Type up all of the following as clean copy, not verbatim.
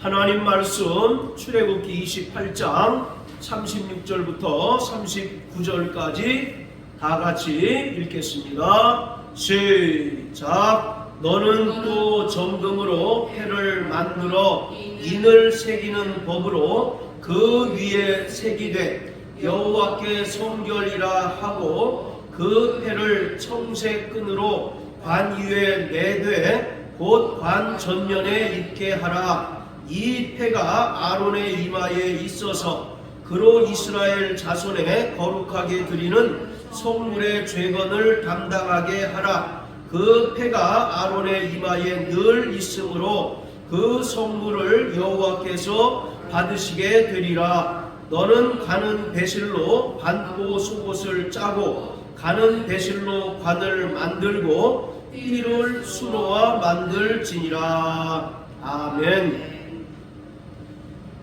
하나님 말씀 출애굽기 28장 36절부터 39절까지 다 같이 읽겠습니다. 시작. 너는 또 점금으로 패를 만들어 인을 새기는 법으로 그 위에 새기되 여호와께 성결이라 하고 그 패를 청색끈으로 관 위에 매되 곧 관 전면에 있게 하라. 이 패가 아론의 이마에 있어서 그로 이스라엘 자손에 거룩하게 드리는 성물의 죄건을 담당하게 하라. 그 패가 아론의 이마에 늘 있으므로 그 성물을 여호와께서 받으시게 되리라. 너는 가는 배실로 반포 속옷을 짜고 가는 배실로 관을 만들고 띠를 수로와 만들지니라. 아멘.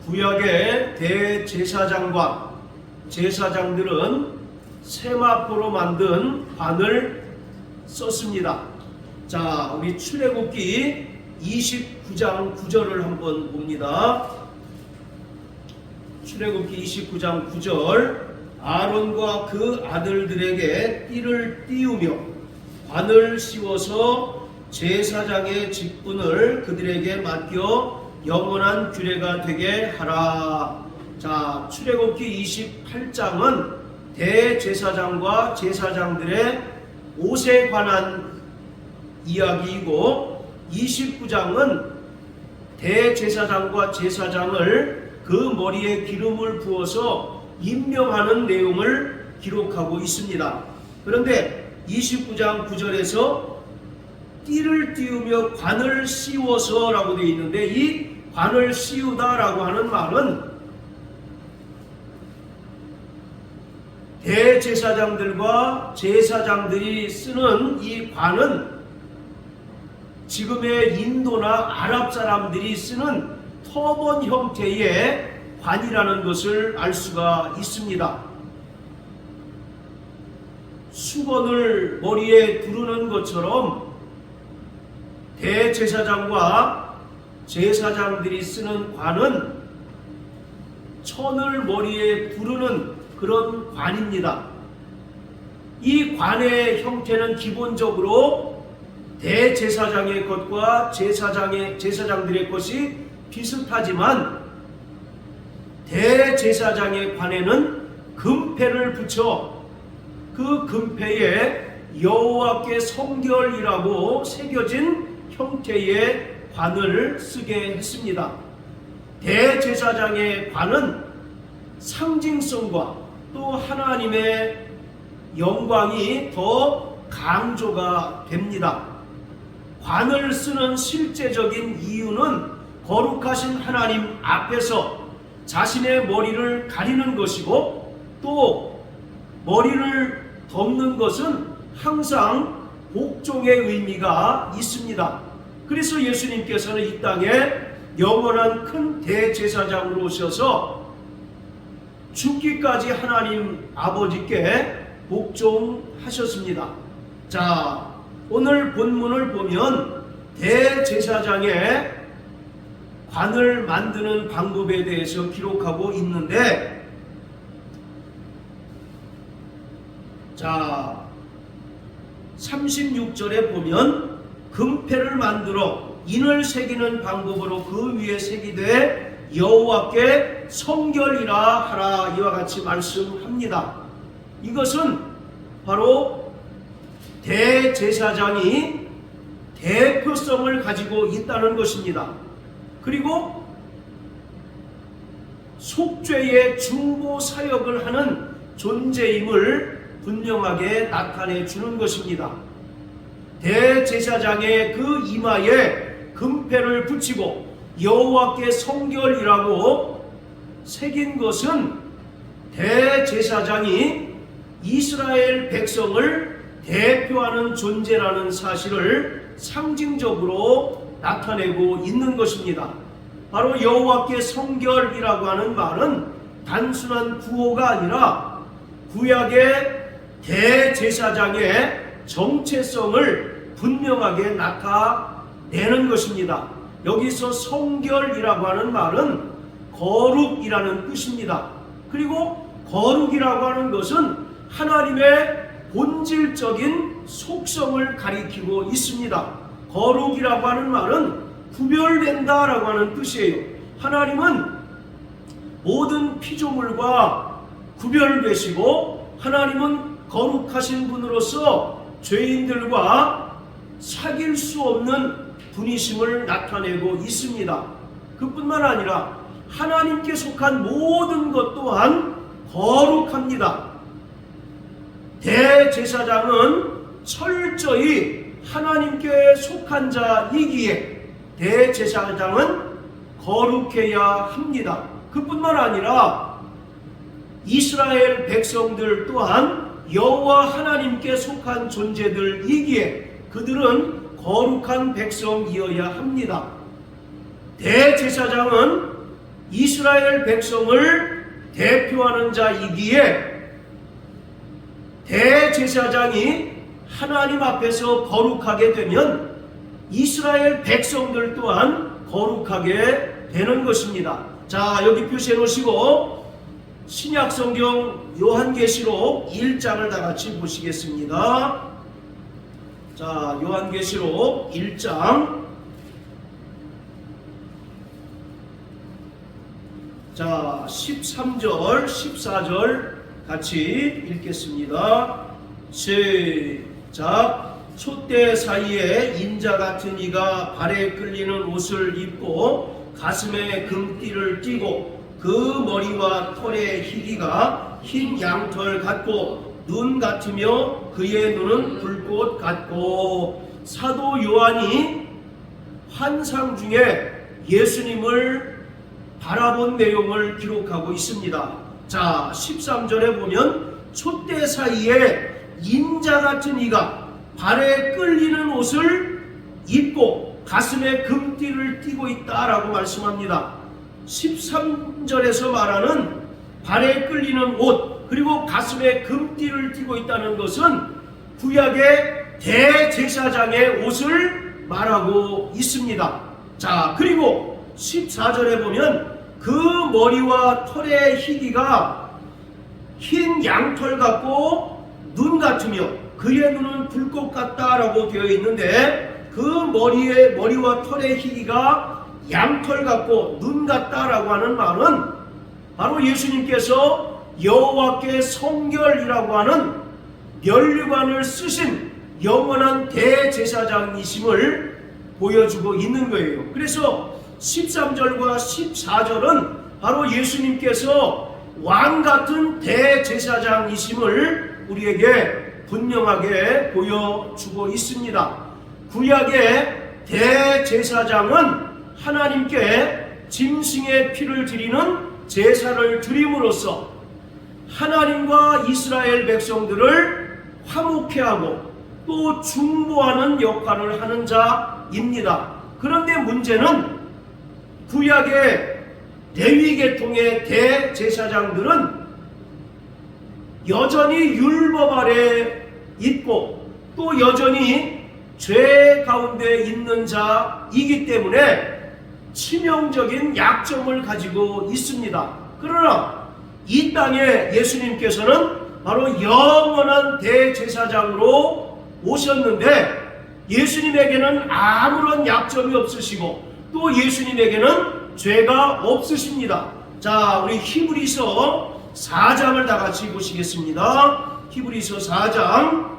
구약의 대제사장과 제사장들은 세마포로 만든 관을 썼습니다. 자, 우리 출애굽기 29장 9절을 한번 봅니다. 출애굽기 29장 9절. 아론과 그 아들들에게 띠를 띄우며 관을 씌워서 제사장의 직분을 그들에게 맡겨 영원한 규례가 되게 하라. 자, 출애굽기 28장은 대제사장과 제사장들의 옷에 관한 이야기이고 29장은 대제사장과 제사장을 그 머리에 기름을 부어서 임명하는 내용을 기록하고 있습니다. 그런데 29장 9절에서 띠를 띄우며 관을 씌워서 라고 되어 있는데 이 관을 씌우다 라고 하는 말은 대제사장들과 제사장들이 쓰는 이 관은 지금의 인도나 아랍 사람들이 쓰는 터번 형태의 관이라는 것을 알 수가 있습니다. 수건을 머리에 두르는 것처럼 대제사장과 제사장들이 쓰는 관은 천을 머리에 두르는 그런 관입니다. 이 관의 형태는 기본적으로 대제사장의 것과 제사장들의 것이 비슷하지만 대제사장의 관에는 금패를 붙여 그 금패에 여호와께 성결이라고 새겨진 형태의 관을 쓰게 했습니다. 대제사장의 관은 상징성과 또 하나님의 영광이 더 강조가 됩니다. 관을 쓰는 실제적인 이유는 거룩하신 하나님 앞에서 자신의 머리를 가리는 것이고 또 머리를 덮는 것은 항상 복종의 의미가 있습니다. 그래서 예수님께서는 이 땅에 영원한 큰 대제사장으로 오셔서 죽기까지 하나님 아버지께 복종하셨습니다. 자, 오늘 본문을 보면 대제사장의 관을 만드는 방법에 대해서 기록하고 있는데, 자 36절에 보면 금패를 만들어 인을 새기는 방법으로 그 위에 새기되 여호와께 성결이라 하라. 이와 같이 말씀합니다. 이것은 바로 대제사장이 대표성을 가지고 있다는 것입니다. 그리고 속죄의 중보 사역을 하는 존재임을 분명하게 나타내 주는 것입니다. 대제사장의 그 이마에 금패를 붙이고 여호와께 성결이라고 새긴 것은 대제사장이 이스라엘 백성을 대표하는 존재라는 사실을 상징적으로 나타내고 있는 것입니다. 바로 여호와께 성결이라고 하는 말은 단순한 구호가 아니라 구약의 대제사장의 정체성을 분명하게 나타내는 것입니다. 여기서 성결이라고 하는 말은 거룩이라는 뜻입니다. 그리고 거룩이라고 하는 것은 하나님의 본질적인 속성을 가리키고 있습니다. 거룩이라고 하는 말은 구별된다 라고 하는 뜻이에요. 하나님은 모든 피조물과 구별되시고 하나님은 거룩하신 분으로서 죄인들과 사귈 수 없는 분이심을 나타내고 있습니다. 그뿐만 아니라 하나님께 속한 모든 것 또한 거룩합니다. 대제사장은 철저히 하나님께 속한 자이기에 대제사장은 거룩해야 합니다. 그뿐만 아니라 이스라엘 백성들 또한 여호와 하나님께 속한 존재들이기에 그들은 거룩한 백성이어야 합니다. 대제사장은 이스라엘 백성을 대표하는 자이기에 대제사장이 하나님 앞에서 거룩하게 되면 이스라엘 백성들 또한 거룩하게 되는 것입니다. 자, 여기 표시해 놓으시고 신약성경 요한계시록 1장을 다 같이 보시겠습니다. 자, 요한계시록 1장. 자, 13절, 14절 같이 읽겠습니다. 시작. 촛대 사이에 인자 같은 이가 발에 끌리는 옷을 입고 가슴에 금띠를 띠고 그 머리와 털의 희기가 흰 양털 같고 눈 같으며 그의 눈은 불꽃 같고. 사도 요한이 환상 중에 예수님을 바라본 내용을 기록하고 있습니다. 자, 13절에 보면 촛대 사이에 인자 같은 이가 발에 끌리는 옷을 입고 가슴에 금띠를 띠고 있다라고 말씀합니다. 13절에서 말하는 발에 끌리는 옷 그리고 가슴에 금띠를 띠고 있다는 것은 구약의 대제사장의 옷을 말하고 있습니다. 자, 그리고 14절에 보면 그 머리와 털의 희기가 흰 양털 같고 눈 같으며 그의 눈은 불꽃 같다라고 되어 있는데 그 머리와 털의 희기가 양털 같고 눈 같다라고 하는 말은 바로 예수님께서 여호와께 성결이라고 하는 면류관을 쓰신 영원한 대제사장이심을 보여주고 있는 거예요. 그래서 13절과 14절은 바로 예수님께서 왕같은 대제사장이심을 우리에게 분명하게 보여주고 있습니다. 구약의 대제사장은 하나님께 짐승의 피를 드리는 제사를 드림으로써 하나님과 이스라엘 백성들을 화목케 하고 또 중보하는 역할을 하는 자입니다. 그런데 문제는 구약의 레위계통의 대제사장들은 여전히 율법 아래 있고 또 여전히 죄 가운데 있는 자이기 때문에 치명적인 약점을 가지고 있습니다. 그러나 이 땅에 예수님께서는 바로 영원한 대제사장으로 오셨는데 예수님에게는 아무런 약점이 없으시고 또 예수님에게는 죄가 없으십니다. 자, 우리 히브리서 4장을 다 같이 보시겠습니다. 히브리서 4장.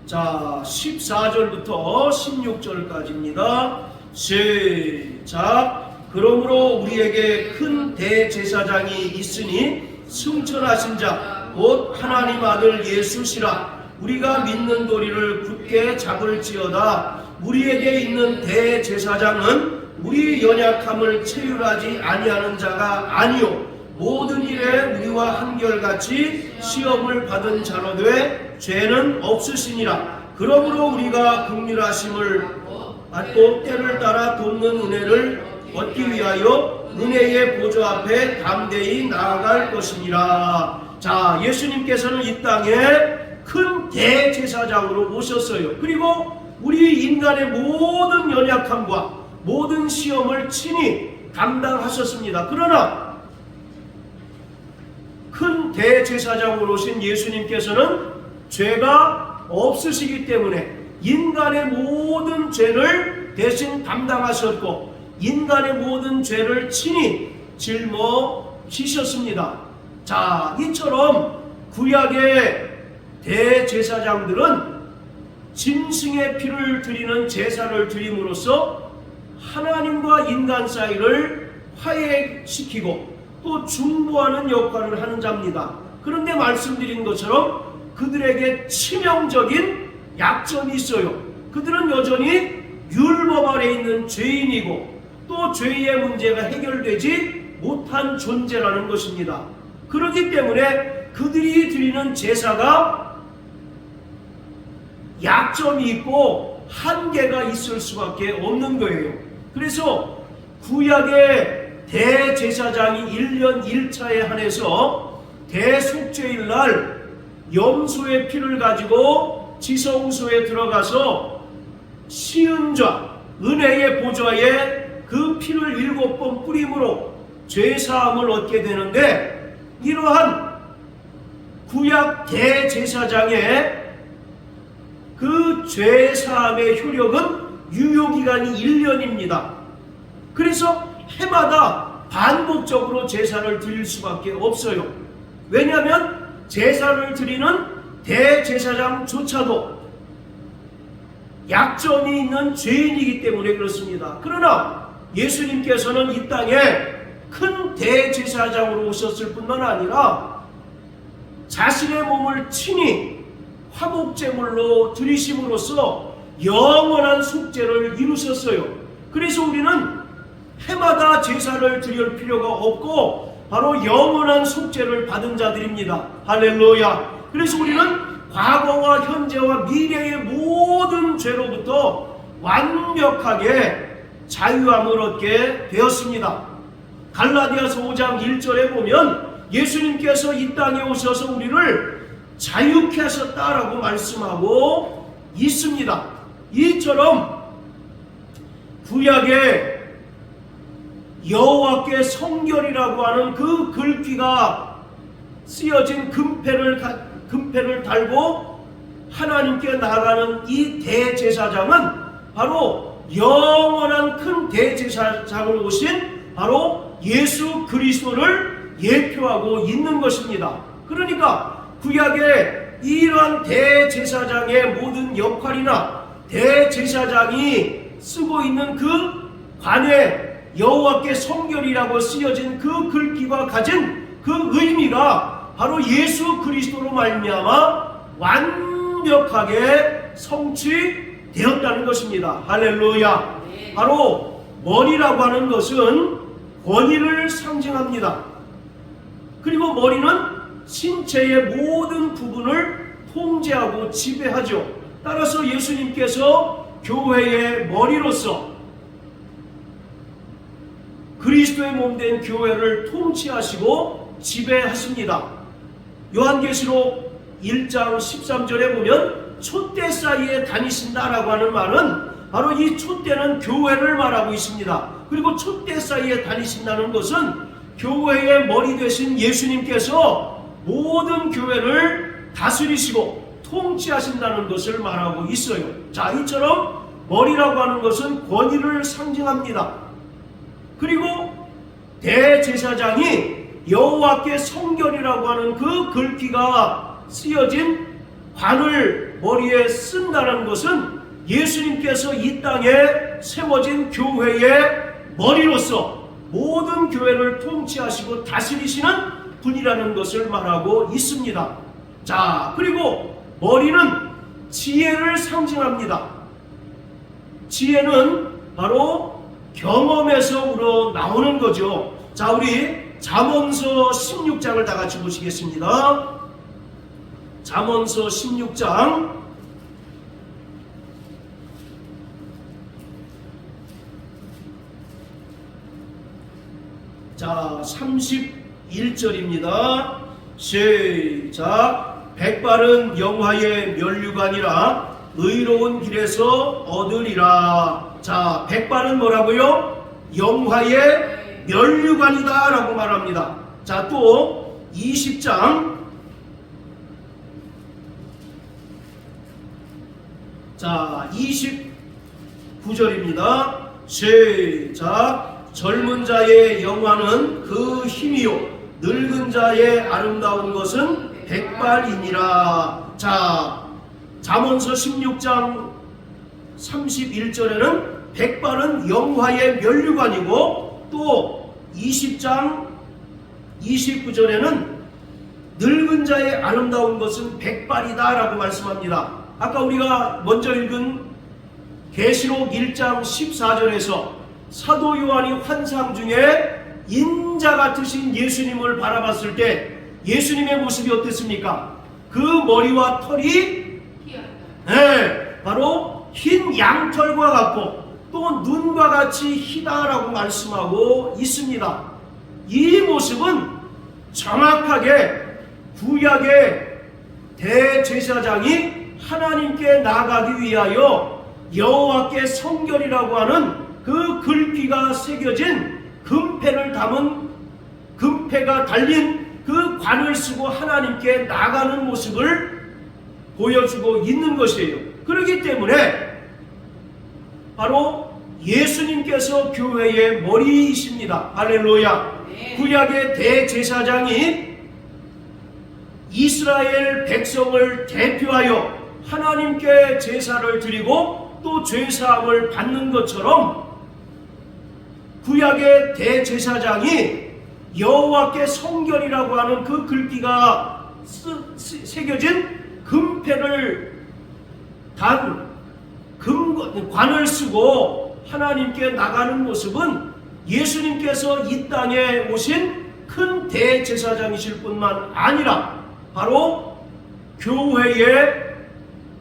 자, 14절부터 16절까지입니다. 시작. 그러므로 우리에게 큰 대제사장이 있으니 승천하신 자 곧 하나님 아들 예수시라. 우리가 믿는 도리를 굳게 잡을지어다. 우리에게 있는 대제사장은 우리 연약함을 체휼하지 아니하는 자가 아니요 모든 일에 우리와 한결같이 시험을 받은 자로되 죄는 없으시니라. 그러므로 우리가 긍휼하심을 받고 때를 따라 돕는 은혜를 얻기 위하여 은혜의 보좌 앞에 담대히 나아갈 것이니라. 자, 예수님께서는 이 땅에 큰 대제사장으로 오셨어요. 그리고 우리 인간의 모든 연약함과 모든 시험을 친히 감당하셨습니다. 그러나 큰 대제사장으로 오신 예수님께서는 죄가 없으시기 때문에 인간의 모든 죄를 대신 담당하셨고 인간의 모든 죄를 친히 짊어지셨습니다. 자, 이처럼 구약의 대제사장들은 짐승의 피를 드리는 제사를 드림으로써 하나님과 인간 사이를 화해시키고 또 중보하는 역할을 하는 자입니다. 그런데 말씀드린 것처럼 그들에게 치명적인 약점이 있어요. 그들은 여전히 율법 아래 있는 죄인이고 또 죄의 문제가 해결되지 못한 존재라는 것입니다. 그렇기 때문에 그들이 드리는 제사가 약점이 있고 한계가 있을 수밖에 없는 거예요. 그래서 구약의 대제사장이 1년 1차에 한해서 대속죄일 날 염소의 피를 가지고 지성소에 들어가서 시은좌 은혜의 보좌에 그 피를 7번 뿌림으로 죄사함을 얻게 되는데, 이러한 구약 대제사장의 그 죄사함의 효력은 유효기간이 1년입니다. 그래서 해마다 반복적으로 제사를 드릴 수밖에 없어요. 왜냐하면 제사를 드리는 대제사장조차도 약점이 있는 죄인이기 때문에 그렇습니다. 그러나 예수님께서는 이 땅에 큰 대제사장으로 오셨을 뿐만 아니라 자신의 몸을 친히 화목제물로 드리심으로써 영원한 속죄를 이루셨어요. 그래서 우리는 해마다 제사를 드릴 필요가 없고 바로 영원한 속죄를 받은 자들입니다. 할렐루야. 그래서 우리는 과거와 현재와 미래의 모든 죄로부터 완벽하게 자유함을 얻게 되었습니다. 갈라디아서 5장 1절에 보면 예수님께서 이 땅에 오셔서 우리를 자유케 하셨다라고 말씀하고 있습니다. 이처럼 구약의 여호와께 성결이라고 하는 그 글귀가 쓰여진 금패를 달고 하나님께 나아가는 이 대제사장은 바로 영원한 큰 대제사장으로 오신 바로 예수 그리스도를 예표하고 있는 것입니다. 그러니까 구약의 이러한 대제사장의 모든 역할이나 대제사장이 쓰고 있는 그 관에 여호와께 성결이라고 쓰여진 그 글귀가 가진 그 의미가 바로 예수 그리스도로 말미암아 완벽하게 성취되었다는 것입니다. 할렐루야. 바로 머리라고 하는 것은 권위를 상징합니다. 그리고 머리는 신체의 모든 부분을 통제하고 지배하죠. 따라서 예수님께서 교회의 머리로서 그리스도의 몸된 교회를 통치하시고 지배하십니다. 요한계시록 1장 13절에 보면 촛대 사이에 다니신다라고 하는 말은 바로 이 촛대는 교회를 말하고 있습니다. 그리고 촛대 사이에 다니신다는 것은 교회의 머리 되신 예수님께서 모든 교회를 다스리시고 통치하신다는 것을 말하고 있어요. 자, 이처럼 머리라고 하는 것은 권위를 상징합니다. 그리고 대제사장이 여호와께 성결이라고 하는 그 글귀가 쓰여진 관을 머리에 쓴다는 것은 예수님께서 이 땅에 세워진 교회의 머리로서 모든 교회를 통치하시고 다스리시는 분이라는 것을 말하고 있습니다. 자, 그리고 머리는 지혜를 상징합니다. 지혜는 바로 경험에서 우러나오는 거죠. 자, 우리 잠언서 16장을 다 같이 보시겠습니다. 잠언서 16장 자, 31절입니다. 시작. 백발은 영화의 면류관이라 의로운 길에서 얻으리라. 자, 백발은 뭐라고요? 영화의 면류관이다 라고 말합니다. 자, 또 20장 자 29절입니다. 시작. 젊은 자의 영화는 그 힘이요 늙은 자의 아름다운 것은 백발이니라. 자, 잠언서 16장 31절에는 백발은 영화의 면류관이고, 또 20장 29절에는 늙은 자의 아름다운 것은 백발이다 라고 말씀합니다. 아까 우리가 먼저 읽은 계시록 1장 14절에서 사도 요한이 환상 중에 인자 같으신 예수님을 바라봤을 때 예수님의 모습이 어땠습니까? 그 머리와 털이 바로 흰 양털과 같고 또 눈과 같이 희다라고 말씀하고 있습니다. 이 모습은 정확하게 구약의 대제사장이 하나님께 나가기 위하여 여호와께 성결이라고 하는 그 글귀가 새겨진 금패를 담은 금패가 달린 그 관을 쓰고 하나님께 나가는 모습을 보여주고 있는 것이에요. 그렇기 때문에 바로 예수님께서 교회의 머리이십니다. 할렐루야. 구약의 대제사장이 이스라엘 백성을 대표하여 하나님께 제사를 드리고 또 죄사함을 받는 것처럼 구약의 대제사장이 여호와께 성결이라고 하는 그 글귀가 새겨진 금패를 단 관을 쓰고 하나님께 나가는 모습은 예수님께서 이 땅에 오신 큰 대제사장이실 뿐만 아니라 바로 교회의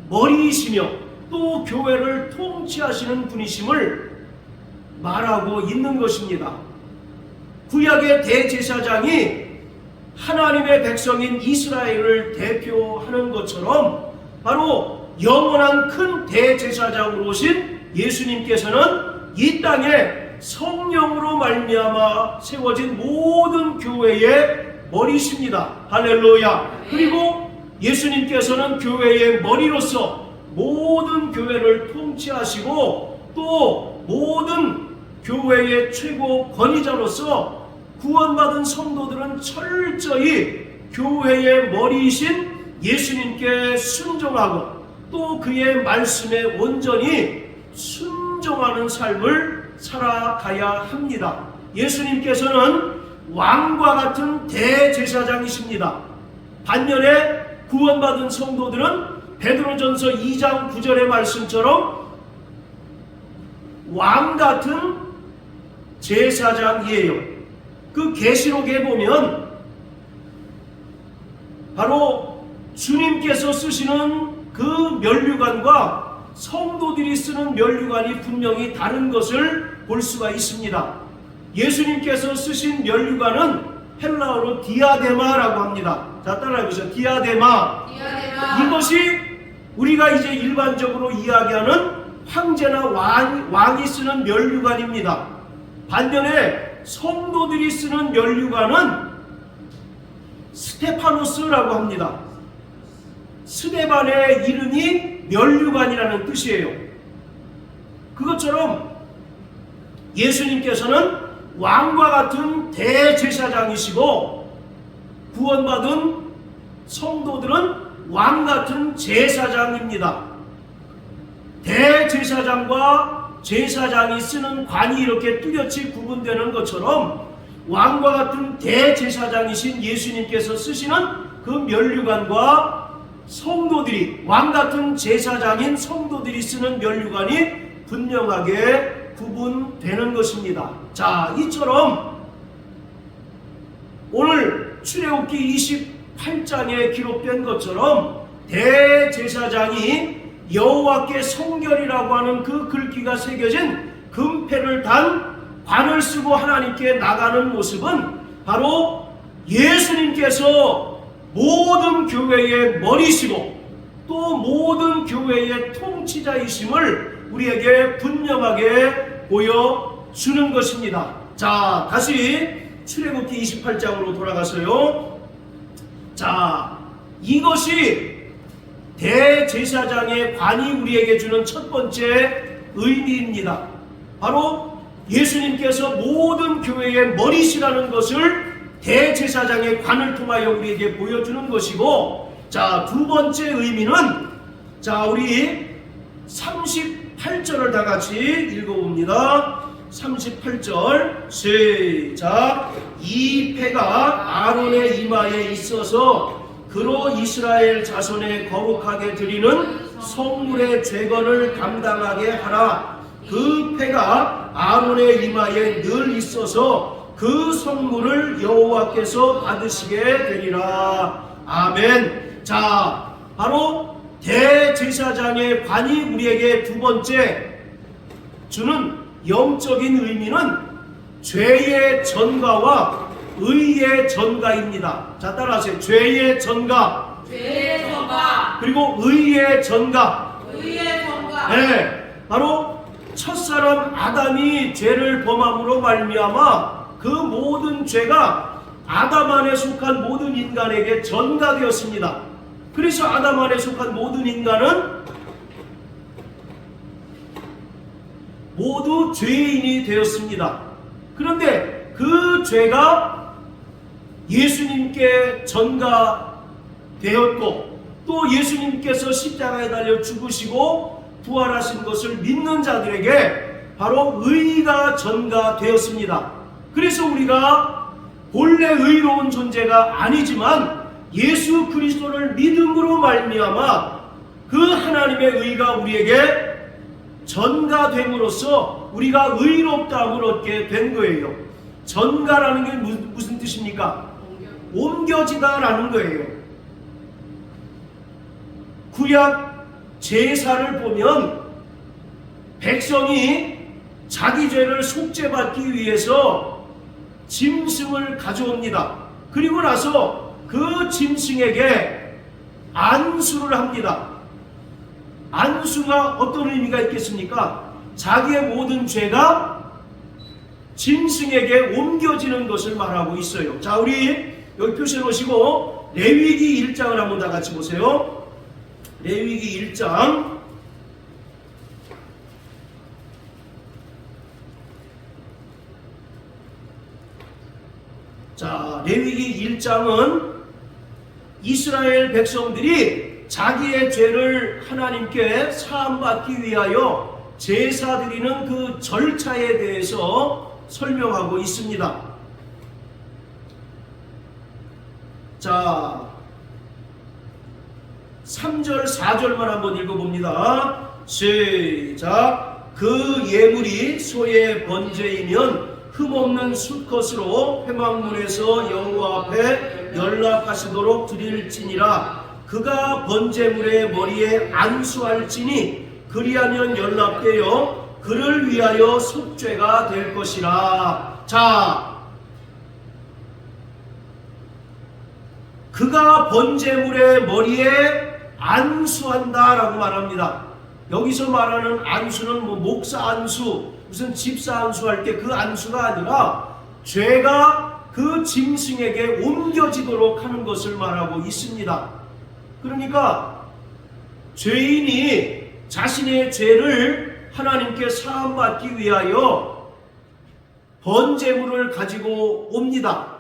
머리이시며 또 교회를 통치하시는 분이심을 말하고 있는 것입니다. 구약의 대제사장이 하나님의 백성인 이스라엘을 대표하는 것처럼 바로 영원한 큰 대제사장으로 오신 예수님께서는 이 땅에 성령으로 말미암아 세워진 모든 교회의 머리십니다. 할렐루야. 그리고 예수님께서는 교회의 머리로서 모든 교회를 통치하시고 또 모든 교회의 최고 권위자로서 구원받은 성도들은 철저히 교회의 머리이신 예수님께 순종하고 또 그의 말씀에 온전히 순종하는 삶을 살아가야 합니다. 예수님께서는 왕과 같은 대제사장이십니다. 반면에 구원받은 성도들은 베드로전서 2장 9절의 말씀처럼 왕 같은 제사장이에요. 그 계시록에 보면 바로 주님께서 쓰시는 그 면류관과 성도들이 쓰는 면류관이 분명히 다른 것을 볼 수가 있습니다. 예수님께서 쓰신 면류관은 헬라어로 디아데마라고 합니다. 자, 따라해보세요. 디아데마. 이것이 우리가 이제 일반적으로 이야기하는 황제나 왕이 쓰는 면류관입니다. 반면에 성도들이 쓰는 면류관은 스테파노스라고 합니다. 스데반의 이름이 면류관이라는 뜻이에요. 그것처럼 예수님께서는 왕과 같은 대제사장이시고 구원받은 성도들은 왕 같은 제사장입니다. 대제사장과 제사장이 쓰는 관이 이렇게 뚜렷이 구분되는 것처럼 왕과 같은 대제사장이신 예수님께서 쓰시는 그 면류관과 성도들이 왕 같은 제사장인 성도들이 쓰는 면류관이 분명하게 구분되는 것입니다. 자, 이처럼 오늘 출애굽기 28장에 기록된 것처럼 대제사장이 여호와께 성결이라고 하는 그 글귀가 새겨진 금패를 단 관을 쓰고 하나님께 나가는 모습은 바로 예수님께서 모든 교회의 머리시고 또 모든 교회의 통치자이심을 우리에게 분명하게 보여주는 것입니다. 자, 다시 출애굽기 28장으로 돌아가서요. 자, 이것이 대제사장의 관이 우리에게 주는 첫 번째 의미입니다. 바로 예수님께서 모든 교회의 머리시라는 것을 대제사장의 관을 통하여 우리에게 보여주는 것이고, 자, 두 번째 의미는, 자, 우리 38절을 다 같이 읽어봅니다. 38절 시작. 이 패가 아론의 이마에 있어서 그로 이스라엘 자손의 거룩하게 드리는 성물의 죄건을 감당하게 하라. 그 패가 아론의 이마에 늘 있어서 그 성물을 여호와께서 받으시게 되리라. 아멘. 자, 바로 대제사장의 관이 우리에게 두 번째 주는 영적인 의미는 죄의 전가와 의의 전가입니다. 자, 따라하세요. 죄의 전가, 죄의 전가, 그리고 의의 전가. 의의 전가. 네, 바로 첫사람 아담이 죄를 범함으로 말미암아 그 모든 죄가 아담 안에 속한 모든 인간에게 전가되었습니다. 그래서 아담 안에 속한 모든 인간은 모두 죄인이 되었습니다. 그런데 그 죄가 예수님께 전가되었고 또 예수님께서 십자가에 달려 죽으시고 부활하신 것을 믿는 자들에게 바로 의가 전가되었습니다. 그래서 우리가 본래 의로운 존재가 아니지만 예수 그리스도를 믿음으로 말미암아 그 하나님의 의가 우리에게 전가됨으로써 우리가 의롭다함을 얻게 된 거예요. 전가라는 게 무슨 뜻입니까? 옮겨지다라는 거예요. 구약 제사를 보면 백성이 자기 죄를 속죄받기 위해서 짐승을 가져옵니다. 그리고 나서 그 짐승에게 안수를 합니다. 안수가 어떤 의미가 있겠습니까? 자기의 모든 죄가 짐승에게 옮겨지는 것을 말하고 있어요. 자, 우리 여기 표시해 놓으시고 레위기 1장을 한번 다 같이 보세요. 레위기 1장. 자, 레위기 1장은 이스라엘 백성들이 자기의 죄를 하나님께 사함받기 위하여 제사 드리는 그 절차에 대해서 설명하고 있습니다. 자, 3절 4절만 한번 읽어봅니다. 시작. 그 예물이 소의 번제이면 흠없는 수컷으로 회막문에서 여호와 앞에 연락하시도록 드릴지니라. 그가 번제물의 머리에 안수할지니 그리하면 연락되어 그를 위하여 속죄가 될 것이라. 자, 그가 번제물의 머리에 안수한다라고 말합니다. 여기서 말하는 안수는 뭐 목사 안수, 무슨 집사 안수할 때 그 안수가 아니라 죄가 그 짐승에게 옮겨지도록 하는 것을 말하고 있습니다. 그러니까 죄인이 자신의 죄를 하나님께 사함받기 위하여 번제물을 가지고 옵니다.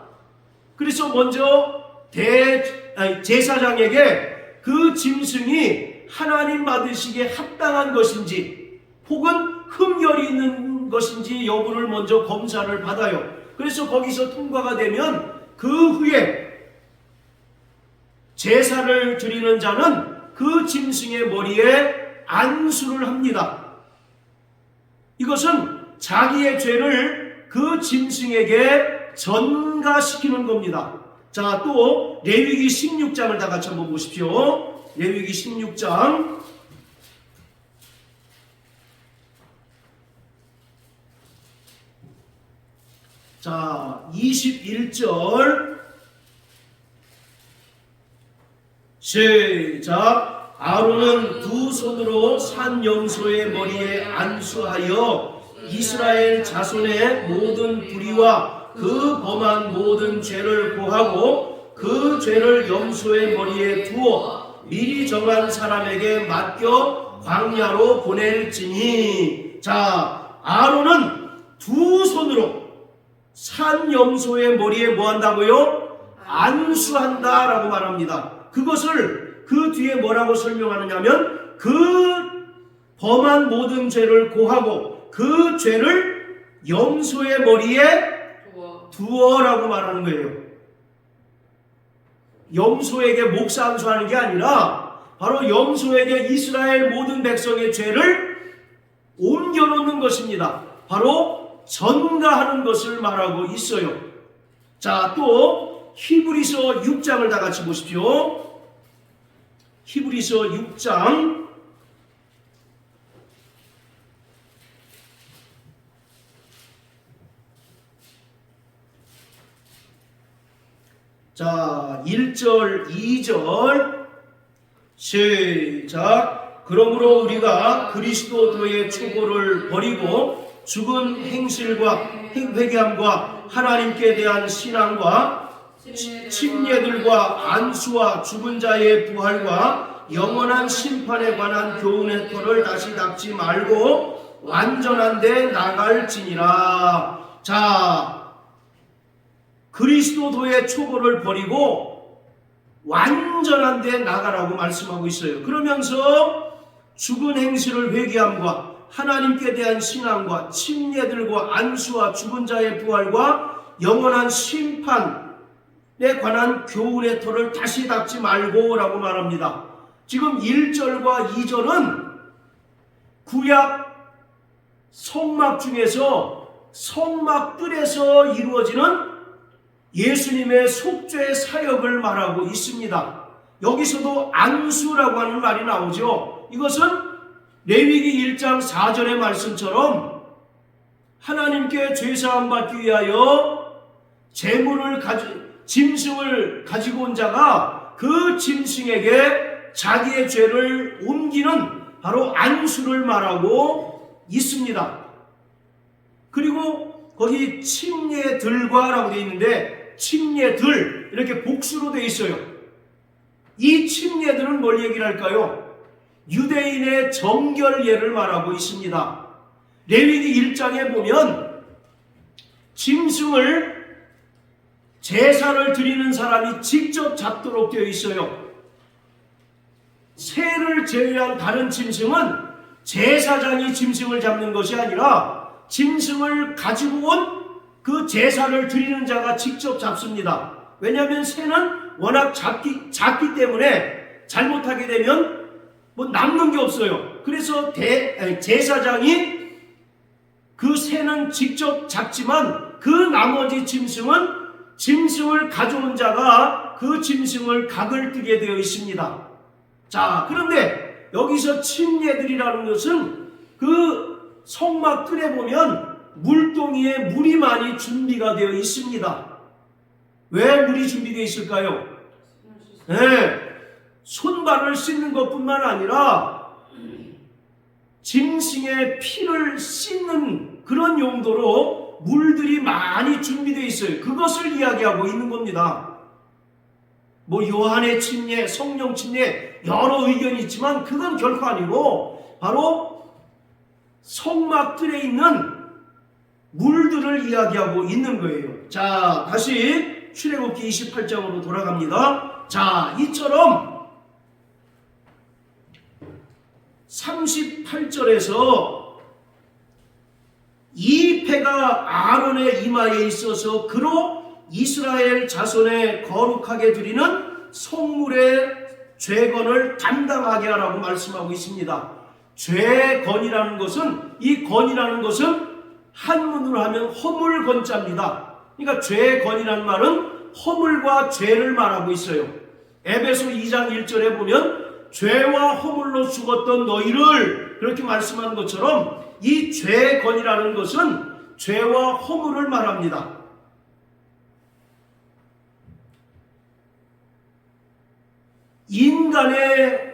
그래서 먼저 제사장에게 그 짐승이 하나님 받으시기에 합당한 것인지 혹은 흠결이 있는 것인지 여부를 먼저 검사를 받아요. 그래서 거기서 통과가 되면 그 후에 제사를 드리는 자는 그 짐승의 머리에 안수를 합니다. 이것은 자기의 죄를 그 짐승에게 전가시키는 겁니다. 자, 또 레위기 16장을 다 같이 한번 보십시오. 레위기 16장. 자, 21절 시작. 아론은 두 손으로 산 염소의 머리에 안수하여 이스라엘 자손의 모든 불의와 그 범한 모든 죄를 고하고 그 죄를 염소의 머리에 두어 미리 정한 사람에게 맡겨 광야로 보낼지니. 자, 아론은 두 손으로 산 염소의 머리에 뭐 한다고요? 안수한다라고 말합니다. 그것을 그 뒤에 뭐라고 설명하느냐면 그 범한 모든 죄를 고하고 그 죄를 염소의 머리에 두어라고 말하는 거예요. 염소에게 몫 안수하는 게 아니라 바로 염소에게 이스라엘 모든 백성의 죄를 옮겨놓는 것입니다. 바로 전가하는 것을 말하고 있어요. 자, 또 히브리서 6장을 다 같이 보십시오. 히브리서 6장 자, 1절, 2절 시작. 그러므로 우리가 그리스도의 초고를 버리고 죽은 행실과 회개함과 하나님께 대한 신앙과 침례들과 안수와 죽은 자의 부활과 영원한 심판에 관한 교훈의 터를 다시 닦지 말고 완전한 데 나갈지니라. 자, 그리스도의 초고를 버리고 완전한 데 나가라고 말씀하고 있어요. 그러면서 죽은 행실을 회개함과 하나님께 대한 신앙과 침례들과 안수와 죽은 자의 부활과 영원한 심판에 관한 교훈의 터를 다시 닦지 말고 라고 말합니다. 지금 1절과 2절은 구약 성막 중에서 성막들에서 이루어지는 예수님의 속죄 사역을 말하고 있습니다. 여기서도 안수라고 하는 말이 나오죠. 이것은 레위기 1장 4절의 말씀처럼 하나님께 죄사함 받기 위하여 짐승을 가지고 온 자가 그 짐승에게 자기의 죄를 옮기는 바로 안수를 말하고 있습니다. 그리고 거기 침례들과 라고 되어 있는데 침례들 이렇게 복수로 되어 있어요. 이 침례들은 뭘 얘기를 할까요? 유대인의 정결예를 말하고 있습니다. 레위기 1장에 보면 짐승을 제사를 드리는 사람이 직접 잡도록 되어 있어요. 새를 제외한 다른 짐승은 제사장이 짐승을 잡는 것이 아니라 짐승을 가지고 온 그 제사를 드리는 자가 직접 잡습니다. 왜냐하면 새는 워낙 작기 때문에 잘못하게 되면 뭐 남는 게 없어요. 그래서 제사장이 그 새는 직접 잡지만 그 나머지 짐승을 가져온 자가 그 짐승을 각을 뜨게 되어 있습니다. 자, 그런데 여기서 침례들이라는 것은 그 성막 뜰에 보면 물동이에 물이 많이 준비가 되어 있습니다. 왜 물이 준비되어 있을까요? 네, 손발을 씻는 것뿐만 아니라 짐승의 피를 씻는 그런 용도로 물들이 많이 준비되어 있어요. 그것을 이야기하고 있는 겁니다. 뭐 요한의 침례, 성령 침례 여러 의견이 있지만 그건 결코 아니고 바로 성막들에 있는 물들을 이야기하고 있는 거예요. 자, 다시 출애굽기 28장으로 돌아갑니다. 자, 이처럼 38절에서 이 패가 아론의 이마에 있어서 그로 이스라엘 자손의 거룩하게 드리는 성물의 죄건을 담당하게 하라고 말씀하고 있습니다. 죄건이라는 것은, 이 건이라는 것은 한문으로 하면 허물 건자입니다. 그러니까 죄건이라는 말은 허물과 죄를 말하고 있어요. 에베소 2장 1절에 보면 죄와 허물로 죽었던 너희를 그렇게 말씀한 것처럼 이 죄건이라는 것은 죄와 허물을 말합니다. 인간의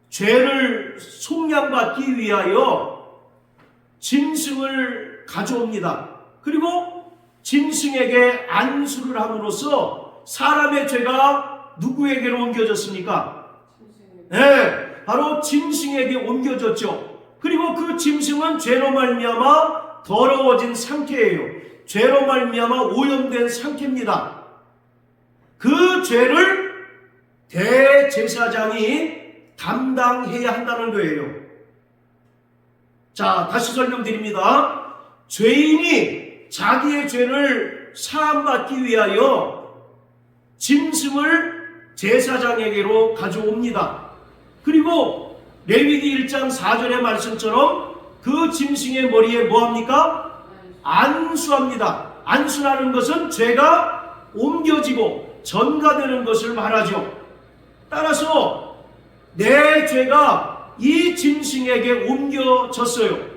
죄를 속량받기 위하여 짐승을 가져옵니다. 그리고 짐승에게 안수를 함으로써 사람의 죄가 누구에게로 옮겨졌습니까? 네, 바로 짐승에게 옮겨졌죠. 그리고 그 짐승은 죄로 말미암아 더러워진 상태예요. 죄로 말미암아 오염된 상태입니다. 그 죄를 대제사장이 담당해야 한다는 거예요. 자, 다시 설명드립니다. 죄인이 자기의 죄를 사함받기 위하여 짐승을 제사장에게로 가져옵니다. 그리고 레위기 1장 4절의 말씀처럼 그 짐승의 머리에 뭐합니까? 안수합니다. 안수라는 것은 죄가 옮겨지고 전가되는 것을 말하죠. 따라서 내 죄가 이 짐승에게 옮겨졌어요.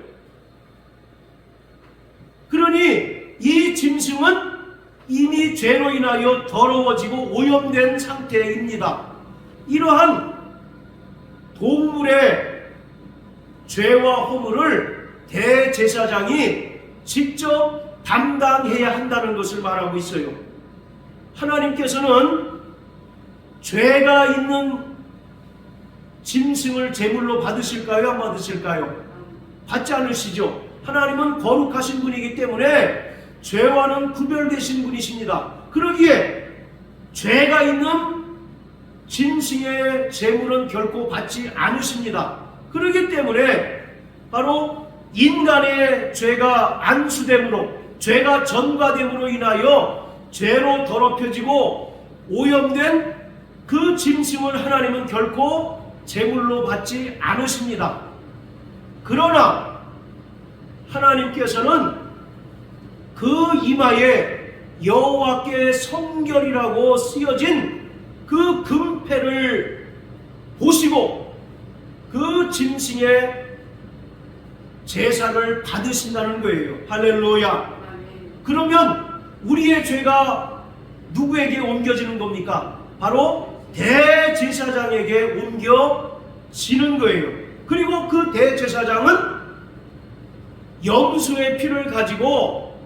그러니 이 짐승은 이미 죄로 인하여 더러워지고 오염된 상태입니다. 이러한 동물의 죄와 허물을 대제사장이 직접 담당해야 한다는 것을 말하고 있어요. 하나님께서는 죄가 있는 짐승을 제물로 받으실까요? 안 받으실까요? 받지 않으시죠. 하나님은 거룩하신 분이기 때문에 죄와는 구별되신 분이십니다. 그러기에 죄가 있는 짐승의 제물은 결코 받지 않으십니다. 그렇기 때문에 바로 인간의 죄가 안수됨으로, 죄가 전가됨으로 인하여 죄로 더럽혀지고 오염된 그 짐승을 하나님은 결코 제물로 받지 않으십니다. 그러나 하나님께서는 그 이마에 여호와께 성결이라고 쓰여진 그 금패를 보시고 그 짐승의 제사를 받으신다는 거예요. 할렐루야. 그러면 우리의 죄가 누구에게 옮겨지는 겁니까? 바로 대제사장에게 옮겨지는 거예요. 그리고 그 대제사장은 염소의 피를 가지고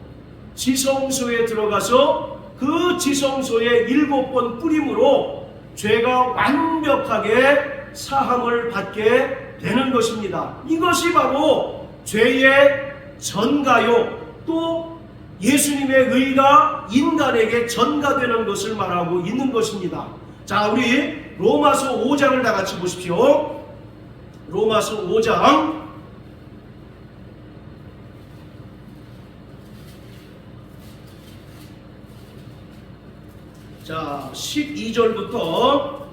지성소에 들어가서 그 지성소에 7번 뿌림으로 죄가 완벽하게 사함을 받게 되는 것입니다. 이것이 바로 죄의 전가요, 또 예수님의 의가 인간에게 전가되는 것을 말하고 있는 것입니다. 자, 우리 로마서 5장을 다 같이 보십시오. 로마서 5장 자, 12절부터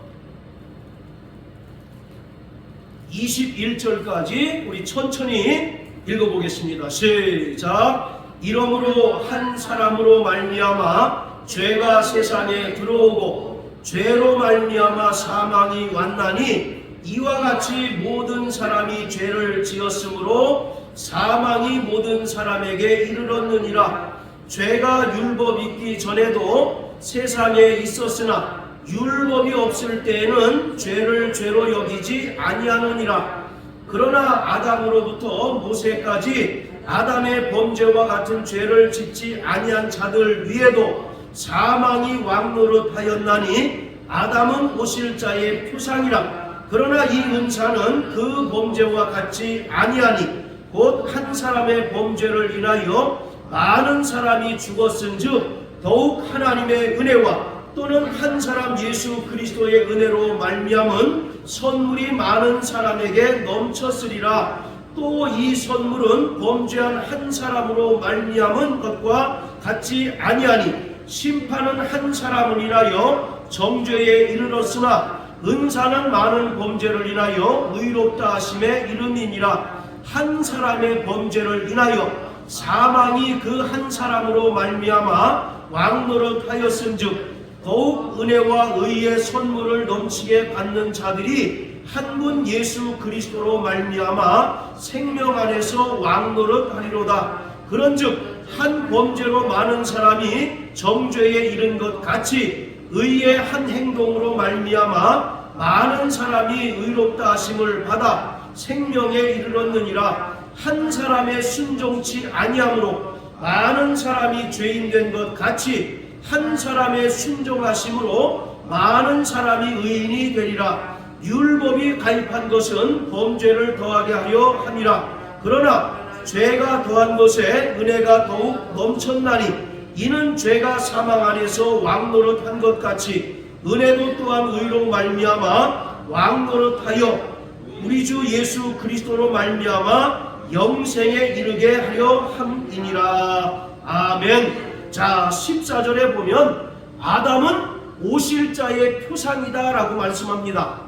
21절까지 우리 천천히 읽어보겠습니다. 시작. 이러므로 한 사람으로 말미암아 죄가 세상에 들어오고 죄로 말미암아 사망이 왔나니 이와 같이 모든 사람이 죄를 지었으므로 사망이 모든 사람에게 이르렀느니라. 죄가 율법 있기 전에도 세상에 있었으나 율법이 없을 때에는 죄를 죄로 여기지 아니하느니라. 그러나 아담으로부터 모세까지 아담의 범죄와 같은 죄를 짓지 아니한 자들 위에도 사망이 왕노릇하였나니 아담은 오실 자의 표상이라. 그러나 이 은사는 그 범죄와 같지 아니하니 곧 한 사람의 범죄를 인하여 많은 사람이 죽었은즉 더욱 하나님의 은혜와 또는 한 사람 예수 그리스도의 은혜로 말미암은 선물이 많은 사람에게 넘쳤으리라. 또 이 선물은 범죄한 한 사람으로 말미암은 것과 같지 아니하니 심판은 한 사람을 인하여 정죄에 이르렀으나 은사는 많은 범죄를 인하여 의롭다 하심에 이름이니라. 한 사람의 범죄를 인하여 사망이 그 한 사람으로 말미암아 왕노릇하였은즉 더욱 은혜와 의의 선물을 넘치게 받는 자들이 한 분 예수 그리스도로 말미암아 생명 안에서 왕노릇하리로다. 그런즉 한 범죄로 많은 사람이 정죄에 이른 것 같이 의의 한 행동으로 말미암아 많은 사람이 의롭다 하심을 받아 생명에 이르렀느니라. 한 사람의 순종치 아니함으로 많은 사람이 죄인 된 것 같이 한 사람의 순종하심으로 많은 사람이 의인이 되리라. 율법이 가입한 것은 범죄를 더하게 하려 함이라. 그러나 죄가 더한 것에 은혜가 더욱 넘쳤나니 이는 죄가 사망 안에서 왕노릇한 것 같이 은혜도 또한 의로 말미암아 왕노릇하여 우리 주 예수 그리스도로 말미암아 영생에 이르게 하려 함이니라. 아멘. 자, 14절에 보면 아담은 오실 자의 표상이다 라고 말씀합니다.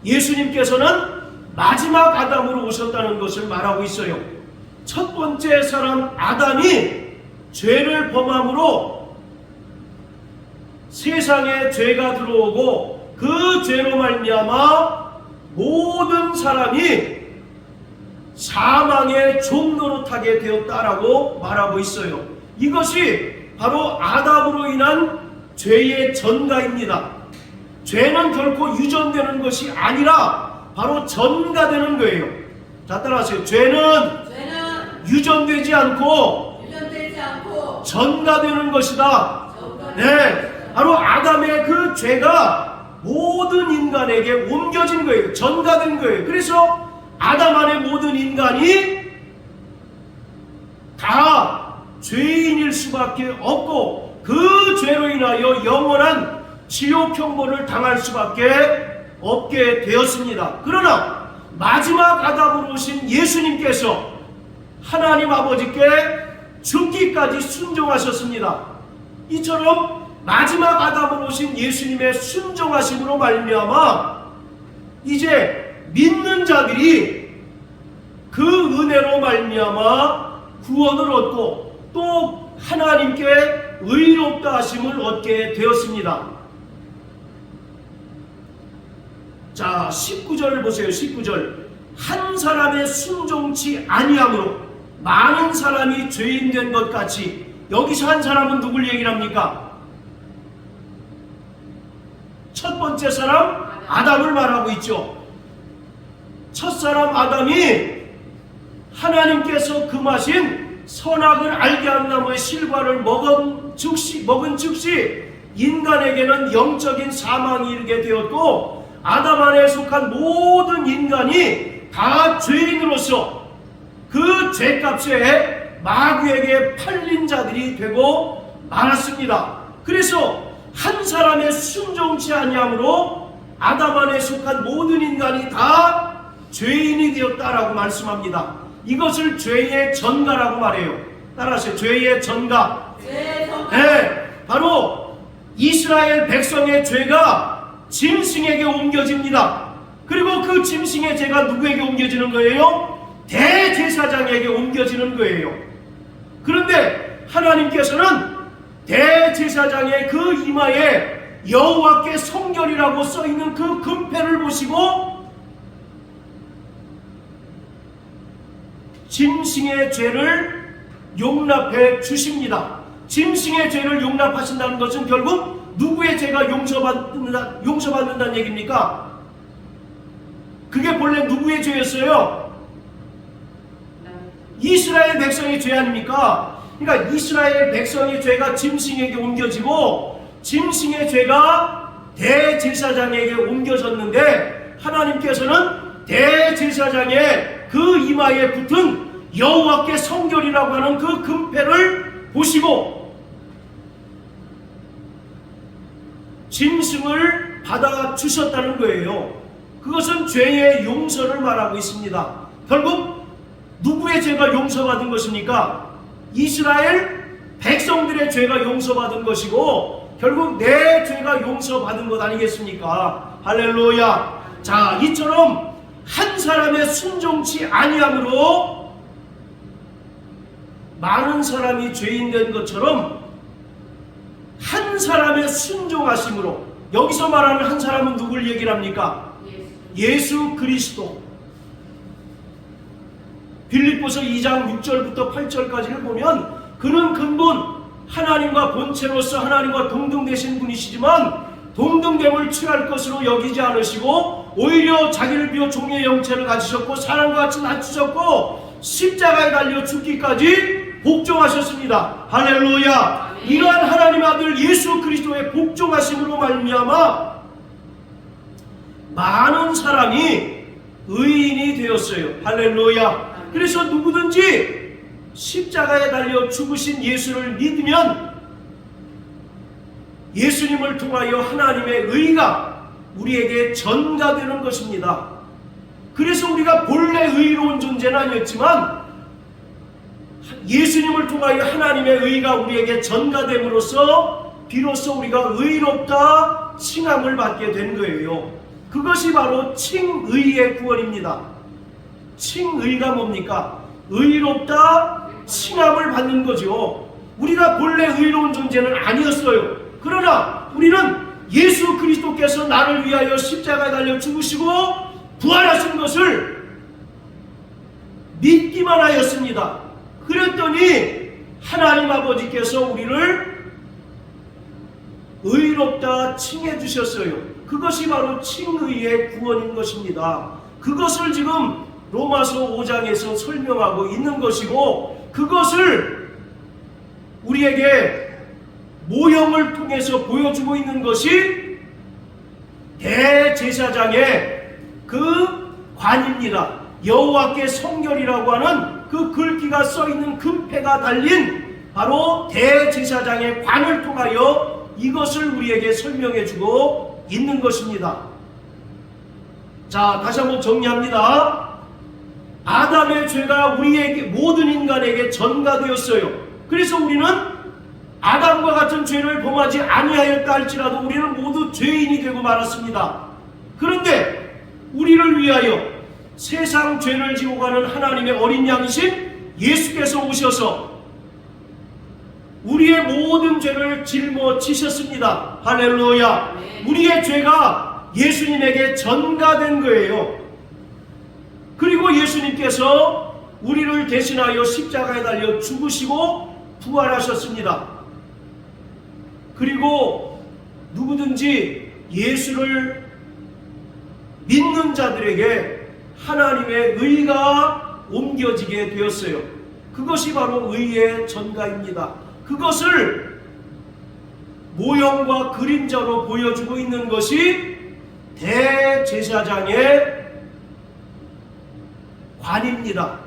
예수님께서는 마지막 아담으로 오셨다는 것을 말하고 있어요. 첫 번째 사람 아담이 죄를 범함으로 세상에 죄가 들어오고 그 죄로 말미암아 모든 사람이 사망의 종노릇하게 되었다라고 말하고 있어요. 이것이 바로 아담으로 인한 죄의 전가입니다. 죄는 결코 유전되는 것이 아니라 바로 전가되는 거예요. 자, 따라하세요. 죄는 유전되지 않고 전가되는 것이다. 네, 바로 아담의 그 죄가 모든 인간에게 옮겨진 거예요. 전가된 거예요. 그래서 아담 안의 모든 인간이 다 죄인일 수밖에 없고 그 죄로 인하여 영원한 지옥 형벌을 당할 수밖에 없게 되었습니다. 그러나 마지막 아담으로 오신 예수님께서 하나님 아버지께 죽기까지 순종하셨습니다. 이처럼 마지막 아담으로 오신 예수님의 순종하심으로 말미암아 이제 믿는 자들이 그 은혜로 말미암아 구원을 얻고 또 하나님께 의롭다 하심을 얻게 되었습니다. 자, 19절을 보세요. 19절. 한 사람의 순종치 아니함으로 많은 사람이 죄인 된 것 같이. 여기서 한 사람은 누굴 얘기를 합니까? 첫 번째 사람 아담을 말하고 있죠. 첫 사람 아담이 하나님께서 금하신 선악을 알게 한 나무의 실과를 먹은 즉시 인간에게는 영적인 사망이 이르게 되었고 아담 안에 속한 모든 인간이 다 죄인으로서 그 죄값에 마귀에게 팔린 자들이 되고 말았습니다. 그래서 한 사람의 순종치 아니함으로 아담 안에 속한 모든 인간이 다 죄인이 되었다라고 말씀합니다. 이것을 죄의 전가라고 말해요. 따라하세요. 죄의 전가. 네, 바로 이스라엘 백성의 죄가 짐승에게 옮겨집니다. 그리고 그 짐승의 죄가 누구에게 옮겨지는 거예요? 대제사장에게 옮겨지는 거예요. 그런데 하나님께서는 대제사장의 그 이마에 여호와께 성결이라고 써있는 그 금패를 보시고 짐승의 죄를 용납해 주십니다. 짐승의 죄를 용납하신다는 것은 결국 누구의 죄가 용서받는다는 얘기입니까? 그게 본래 누구의 죄였어요? 이스라엘 백성의 죄 아닙니까? 그러니까 이스라엘 백성의 죄가 짐승에게 옮겨지고 짐승의 죄가 대제사장에게 옮겨졌는데 하나님께서는 대제사장의 그 이마에 붙은 여호와께 성결이라고 하는 그 금패를 보시고 짐승을 받아주셨다는 거예요. 그것은 죄의 용서를 말하고 있습니다. 결국 누구의 죄가 용서받은 것입니까? 이스라엘 백성들의 죄가 용서받은 것이고 결국 내 죄가 용서받은 것 아니겠습니까? 할렐루야. 자, 이처럼 한 사람의 순종치 아니함으로 많은 사람이 죄인 된 것처럼 한 사람의 순종하심으로, 여기서 말하는 한 사람은 누굴 얘기를 합니까? 예수 그리스도. 빌립보서 2장 6절부터 8절까지를 보면 그는 근본 하나님과 본체로서 하나님과 동등되신 분이시지만 동등됨을 취할 것으로 여기지 않으시고 오히려 자기를 비워 종의 형체를 가지셨고 사람과 같이 낮추셨고 십자가에 달려 죽기까지 복종하셨습니다. 할렐루야. 이러한 하나님의 아들 예수 그리스도의 복종하심으로 말미암아 많은 사람이 의인이 되었어요. 할렐루야. 그래서 누구든지 십자가에 달려 죽으신 예수를 믿으면 예수님을 통하여 하나님의 의가 우리에게 전가되는 것입니다. 그래서 우리가 본래 의로운 존재는 아니었지만 예수님을 통하여 하나님의 의가 우리에게 전가됨으로써 비로소 우리가 의롭다 칭함을 받게 된 거예요. 그것이 바로 칭의의 구원입니다. 칭의가 뭡니까? 의롭다 칭함을 받는 거죠. 우리가 본래 의로운 존재는 아니었어요. 그러나 우리는 예수 그리스도께서 나를 위하여 십자가에 달려 죽으시고 부활하신 것을 믿기만 하였습니다. 그랬더니 하나님 아버지께서 우리를 의롭다 칭해 주셨어요. 그것이 바로 칭의의 구원인 것입니다. 그것을 지금 로마서 5장에서 설명하고 있는 것이고 그것을 우리에게 모형을 통해서 보여주고 있는 것이 대제사장의 그 관입니다. 여호와께 성결이라고 하는 그 글귀가 써있는 금패가 달린 바로 대제사장의 관을 통하여 이것을 우리에게 설명해주고 있는 것입니다. 자, 다시 한번 정리합니다. 아담의 죄가 우리에게 모든 인간에게 전가되었어요. 그래서 우리는 아담과 같은 죄를 범하지 아니하였다 할지라도 우리는 모두 죄인이 되고 말았습니다. 그런데 우리를 위하여 세상 죄를 지고 가는 하나님의 어린 양이신 예수께서 오셔서 우리의 모든 죄를 짊어지셨습니다. 할렐루야. 우리의 죄가 예수님에게 전가된 거예요. 그리고 예수님께서 우리를 대신하여 십자가에 달려 죽으시고 부활하셨습니다. 그리고 누구든지 예수를 믿는 자들에게 하나님의 의가 옮겨지게 되었어요. 그것이 바로 의의 전가입니다. 그것을 모형과 그림자로 보여주고 있는 것이 대제사장의 관입니다.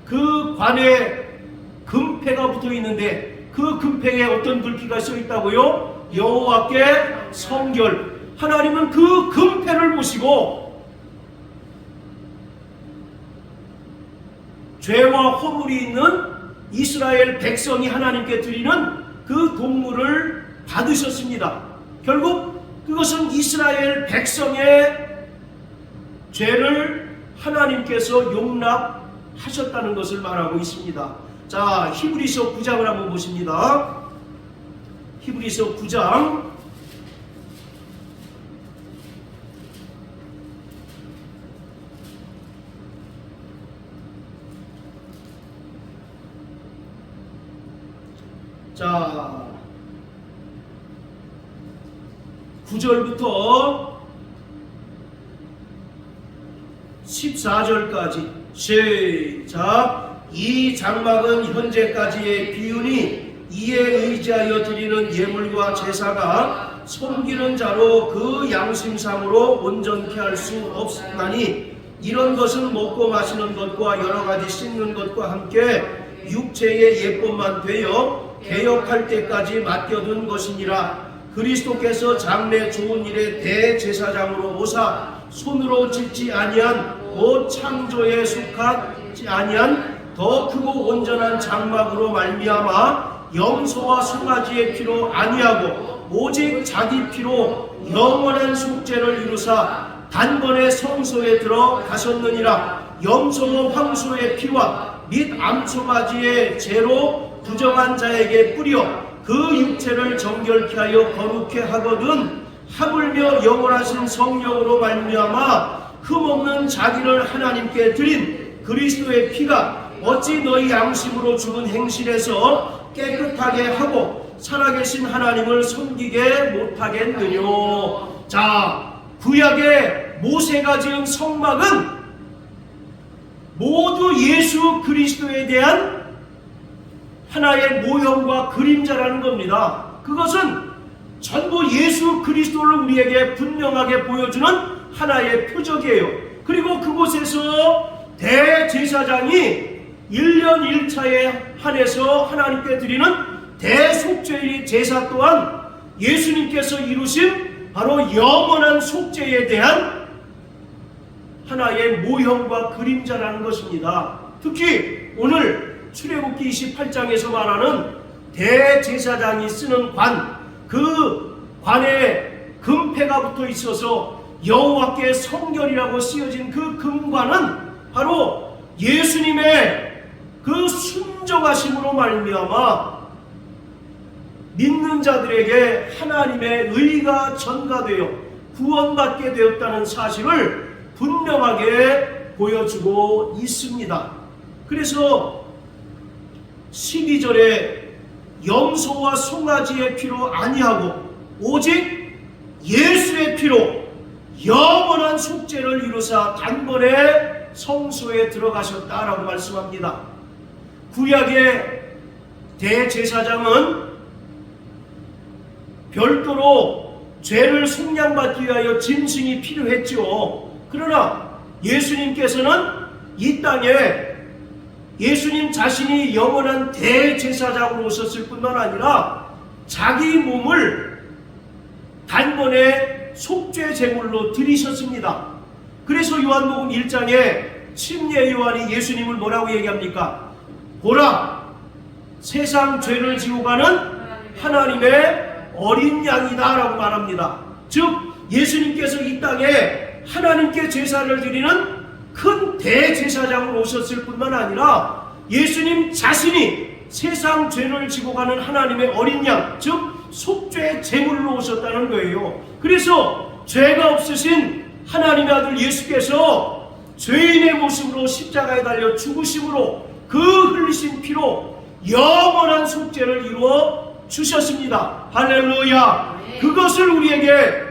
그 관에 금패가 붙어 있는데 그 금패에 어떤 글귀가 써 있다고요? 여호와께 성결. 하나님은 그 금패를 보시고 죄와 허물이 있는 이스라엘 백성이 하나님께 드리는 그 동물을 받으셨습니다. 결국 그것은 이스라엘 백성의 죄를 하나님께서 용납하셨다는 것을 말하고 있습니다. 자, 히브리서 9장을 한번 보십니다. 히브리서 9장 자, 9절부터 14절까지 시작. 이 장막은 현재까지의 비유니 이에 의지하여 드리는 예물과 제사가 섬기는 자로 그 양심상으로 온전케 할 수 없나니 이런 것은 먹고 마시는 것과 여러 가지 씻는 것과 함께 육체의 예법만 되어 개혁할 때까지 맡겨둔 것이니라. 그리스도께서 장래 좋은 일의 대제사장으로 오사 손으로 짓지 아니한 곧 창조에 속하지 아니한 더 크고 온전한 장막으로 말미암아 염소와 송아지의 피로 아니하고 오직 자기 피로 영원한 속죄를 이루사 단번에 성소에 들어가셨느니라. 염소와 황소의 피와 및 암송아지의 죄로 부정한 자에게 뿌려 그 육체를 정결케 하여 거룩케 하거든 하물며 영원하신 성령으로 말미암아 흠없는 자기를 하나님께 드린 그리스도의 피가 어찌 너희 양심으로 죽은 행실에서 깨끗하게 하고 살아계신 하나님을 섬기게 못하겠느냐. 자, 구약의 모세가 지은 성막은 모두 예수 그리스도에 대한 하나의 모형과 그림자라는 겁니다. 그것은 전부 예수 그리스도를 우리에게 분명하게 보여주는 하나의 표적이에요. 그리고 그곳에서 대제사장이 1년 1차에 한해서 하나님께 드리는 대속죄의 제사 또한 예수님께서 이루신 바로 영원한 속죄에 대한 하나의 모형과 그림자라는 것입니다. 특히 오늘 출애굽기 28장에서 말하는 대제사장이 쓰는 관, 그 관에 금패가 붙어 있어서 여호와께 성결이라고 쓰여진 그 금관은 바로 예수님의 그 순종하심으로 말미암아 믿는 자들에게 하나님의 의가 전가되어 구원받게 되었다는 사실을 분명하게 보여주고 있습니다. 그래서 12절에 염소와 송아지의 피로 아니하고 오직 예수의 피로 영원한 속죄를 이루사 단번에 성소에 들어가셨다라고 말씀합니다. 구약의 대제사장은 별도로 죄를 속량받기 위하여 짐승이 필요했죠. 그러나 예수님께서는 이 땅에 예수님 자신이 영원한 대제사장으로 오셨을 뿐만 아니라 자기 몸을 단번에 속죄 제물로 드리셨습니다. 그래서 요한복음 1장에 침례 요한이 예수님을 뭐라고 얘기합니까? 보라, 세상 죄를 지고 가는 하나님의 어린 양이다 라고 말합니다. 즉 예수님께서 이 땅에 하나님께 제사를 드리는 큰 대제사장으로 오셨을 뿐만 아니라 예수님 자신이 세상 죄를 지고 가는 하나님의 어린 양, 즉 속죄 제물로 오셨다는 거예요. 그래서 죄가 없으신 하나님의 아들 예수께서 죄인의 모습으로 십자가에 달려 죽으심으로 그 흘리신 피로 영원한 속죄를 이루어 주셨습니다. 할렐루야. 그것을 우리에게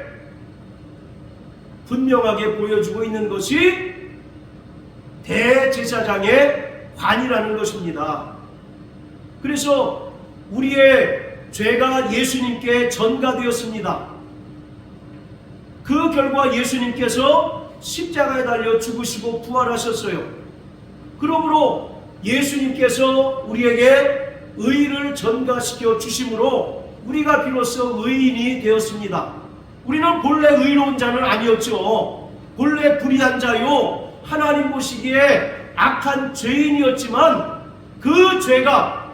분명하게 보여주고 있는 것이 대제사장의 관이라는 것입니다. 그래서 우리의 죄가 예수님께 전가되었습니다. 그 결과 예수님께서 십자가에 달려 죽으시고 부활하셨어요. 그러므로 예수님께서 우리에게 의를 전가시켜 주심으로 우리가 비로소 의인이 되었습니다. 우리는 본래 의로운 자는 아니었죠. 본래 불의한 자요, 하나님 보시기에 악한 죄인이었지만 그 죄가,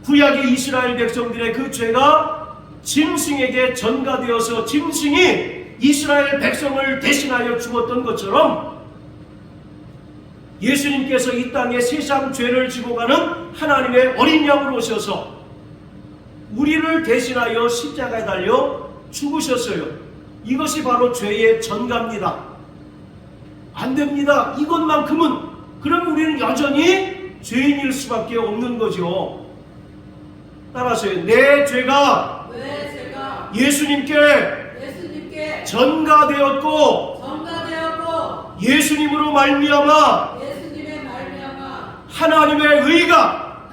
구약의 이스라엘 백성들의 그 죄가 짐승에게 전가되어서 짐승이 이스라엘 백성을 대신하여 죽었던 것처럼 예수님께서 이 땅에 세상 죄를 지고 가는 하나님의 어린 양으로 오셔서 우리를 대신하여 십자가에 달려 죽으셨어요. 이것이 바로 죄의 전가입니다. 안 됩니다. 이것만큼은, 그럼 우리는 여전히 죄인일 수밖에 없는 거죠. 따라서요. 내 죄가 예수님께 전가되었고 예수님으로 말미암아 하나님의 의가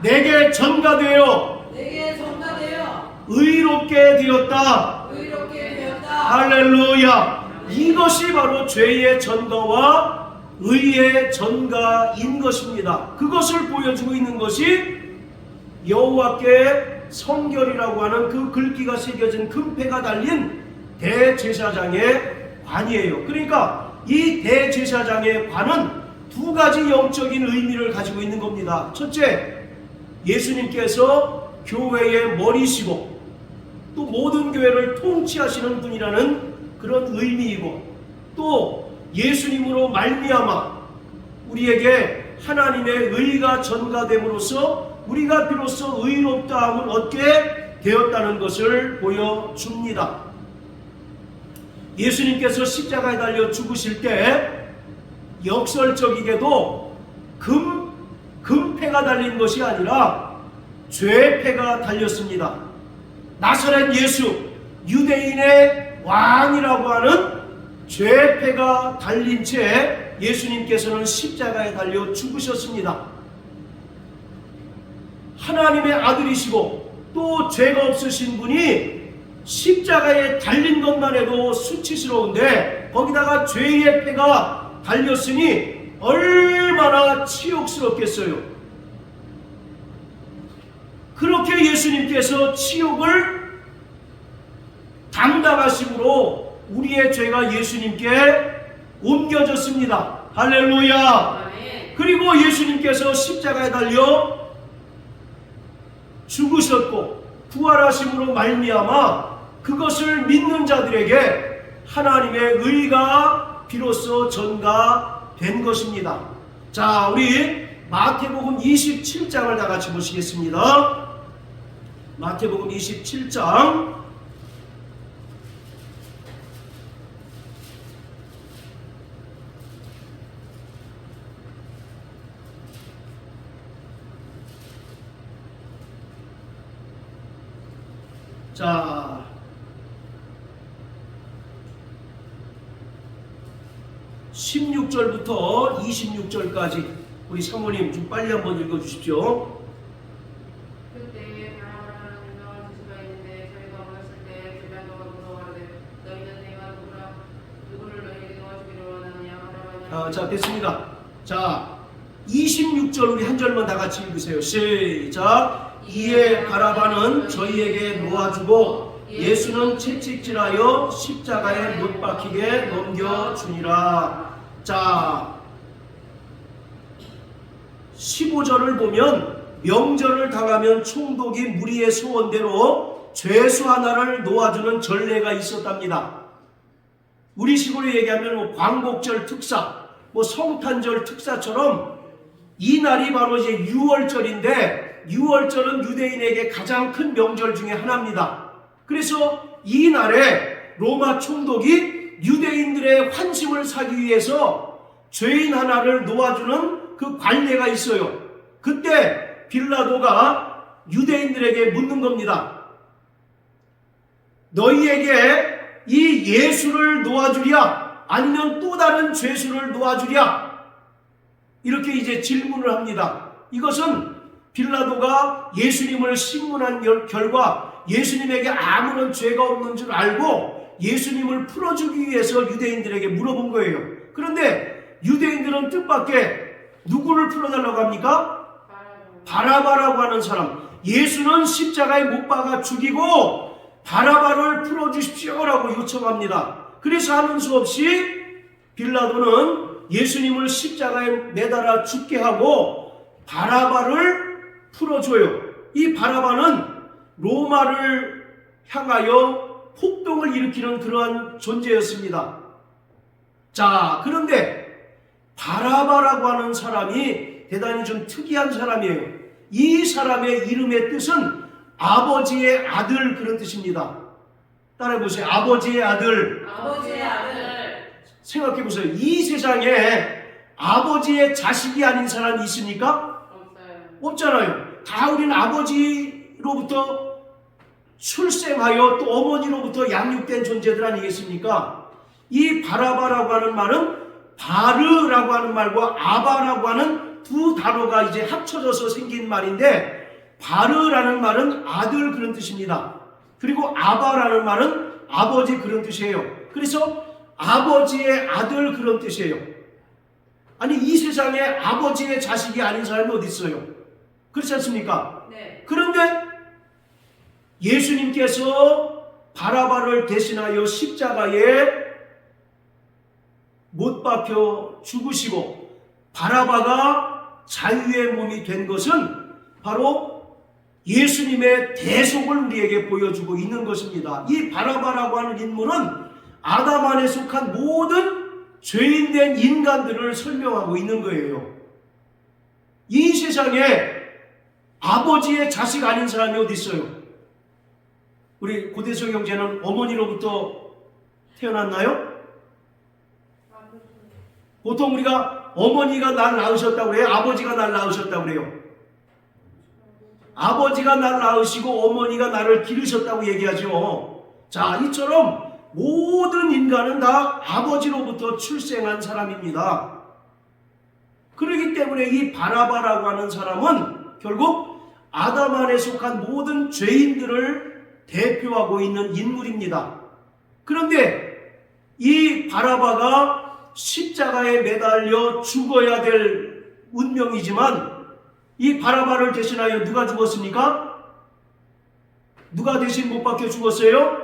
내게 전가되어 의롭게 되었다. 할렐루야. 이것이 바로 죄의 전가와 의의 전가인 것입니다. 그것을 보여주고 있는 것이 여호와께 성결이라고 하는 그 글귀가 새겨진 금패가 달린 대제사장의 관이에요. 그러니까 이 대제사장의 관은 두 가지 영적인 의미를 가지고 있는 겁니다. 첫째, 예수님께서 교회의 머리시고 또 모든 교회를 통치하시는 분이라는 그런 의미이고, 또 예수님으로 말미암아 우리에게 하나님의 의가 전가됨으로써 우리가 비로소 의롭다함을 얻게 되었다는 것을 보여줍니다. 예수님께서 십자가에 달려 죽으실 때 역설적이게도 금패가 달린 것이 아니라 죄패가 달렸습니다. 나사렛 예수, 유대인의 왕이라고 하는 죄패가 달린 채 예수님께서는 십자가에 달려 죽으셨습니다. 하나님의 아들이시고 또 죄가 없으신 분이 십자가에 달린 것만 해도 수치스러운데 거기다가 죄의 패가 달렸으니 얼마나 치욕스럽겠어요. 그렇게 예수님께서 치욕을 당당하심으로 우리의 죄가 예수님께 옮겨졌습니다. 할렐루야. 그리고 예수님께서 십자가에 달려 죽으셨고 부활하심으로 말미암아 그것을 믿는 자들에게 하나님의 의가 비로소 전가된 것입니다. 자, 우리 마태복음 27장을 다 같이 보시겠습니다. 마태복음 27장 자, 16절부터 26절까지 우리 사모님 좀 빨리 한번 읽어주십시오. 그때 바라바라는 유명한 수가 있는데 저희가 모였을 때 빌라도가 물어가되 너희는 내가 누구를 너희에게 도와주기를 원하느냐 바라바냐. 자, 됐습니다. 자, 26절 우리 한 절만 다 같이 읽으세요. 시작. 이에 바라바는 저희에게 놓아주고 예수는 채찍질하여 십자가에 못 박히게 넘겨주니라. 자, 15절을 보면 명절을 당하면 총독이 무리의 소원대로 죄수 하나를 놓아주는 전례가 있었답니다. 우리 식으로 얘기하면 광복절 특사, 성탄절 특사처럼 이 날이 바로 이제 6월절인데 6월절은 유대인에게 가장 큰 명절 중에 하나입니다. 그래서 이 날에 로마 총독이 유대인들의 환심을 사기 위해서 죄인 하나를 놓아주는 그 관례가 있어요. 그때 빌라도가 유대인들에게 묻는 겁니다. 너희에게 이 예수를 놓아주랴? 아니면 또 다른 죄수를 놓아주랴? 이렇게 이제 질문을 합니다. 이것은 빌라도가 예수님을 신문한 결과 예수님에게 아무런 죄가 없는 줄 알고 예수님을 풀어주기 위해서 유대인들에게 물어본 거예요. 그런데 유대인들은 뜻밖의 누구를 풀어달라고 합니까? 바라바라고 하는 사람. 예수는 십자가에 못 박아 죽이고 바라바를 풀어주십시오라고 요청합니다. 그래서 하는 수 없이 빌라도는 예수님을 십자가에 매달아 죽게 하고 바라바를 풀어줘요. 이 바라바는 로마를 향하여 폭동을 일으키는 그러한 존재였습니다. 자, 그런데 바라바라고 하는 사람이 대단히 좀 특이한 사람이에요. 이 사람의 이름의 뜻은 아버지의 아들, 그런 뜻입니다. 따라해보세요. 아버지의 아들. 아버지의 아들. 생각해보세요. 이 세상에 아버지의 자식이 아닌 사람이 있습니까? 없잖아요. 다 우리는 아버지로부터 출생하여 또 어머니로부터 양육된 존재들 아니겠습니까? 이 바라바라고 하는 말은 바르라고 하는 말과 아바라고 하는 두 단어가 이제 합쳐져서 생긴 말인데, 바르라는 말은 아들, 그런 뜻입니다. 그리고 아바라는 말은 아버지, 그런 뜻이에요. 그래서 아버지의 아들, 그런 뜻이에요. 아니, 이 세상에 아버지의 자식이 아닌 사람이 어디 있어요? 그렇지 않습니까? 네. 그런데 예수님께서 바라바를 대신하여 십자가에 못 박혀 죽으시고 바라바가 자유의 몸이 된 것은 바로 예수님의 대속을 우리에게 보여주고 있는 것입니다. 이 바라바라고 하는 인물은 아담 안에 속한 모든 죄인된 인간들을 설명하고 있는 거예요. 이 세상에 아버지의 자식 아닌 사람이 어디 있어요? 우리 고대성 형제는 어머니로부터 태어났나요? 보통 우리가 어머니가 날 낳으셨다고 그래요? 아버지가 날 낳으셨다고 그래요? 아버지가 나를 낳으시고 어머니가 나를 기르셨다고 얘기하죠. 자, 이처럼 모든 인간은 다 아버지로부터 출생한 사람입니다. 그렇기 때문에 이 바나바라고 하는 사람은 결국 아담 안에 속한 모든 죄인들을 대표하고 있는 인물입니다. 그런데 이 바나바가 십자가에 매달려 죽어야 될 운명이지만 이 바나바를 대신하여 누가 죽었습니까? 누가 대신 못 박혀 죽었어요?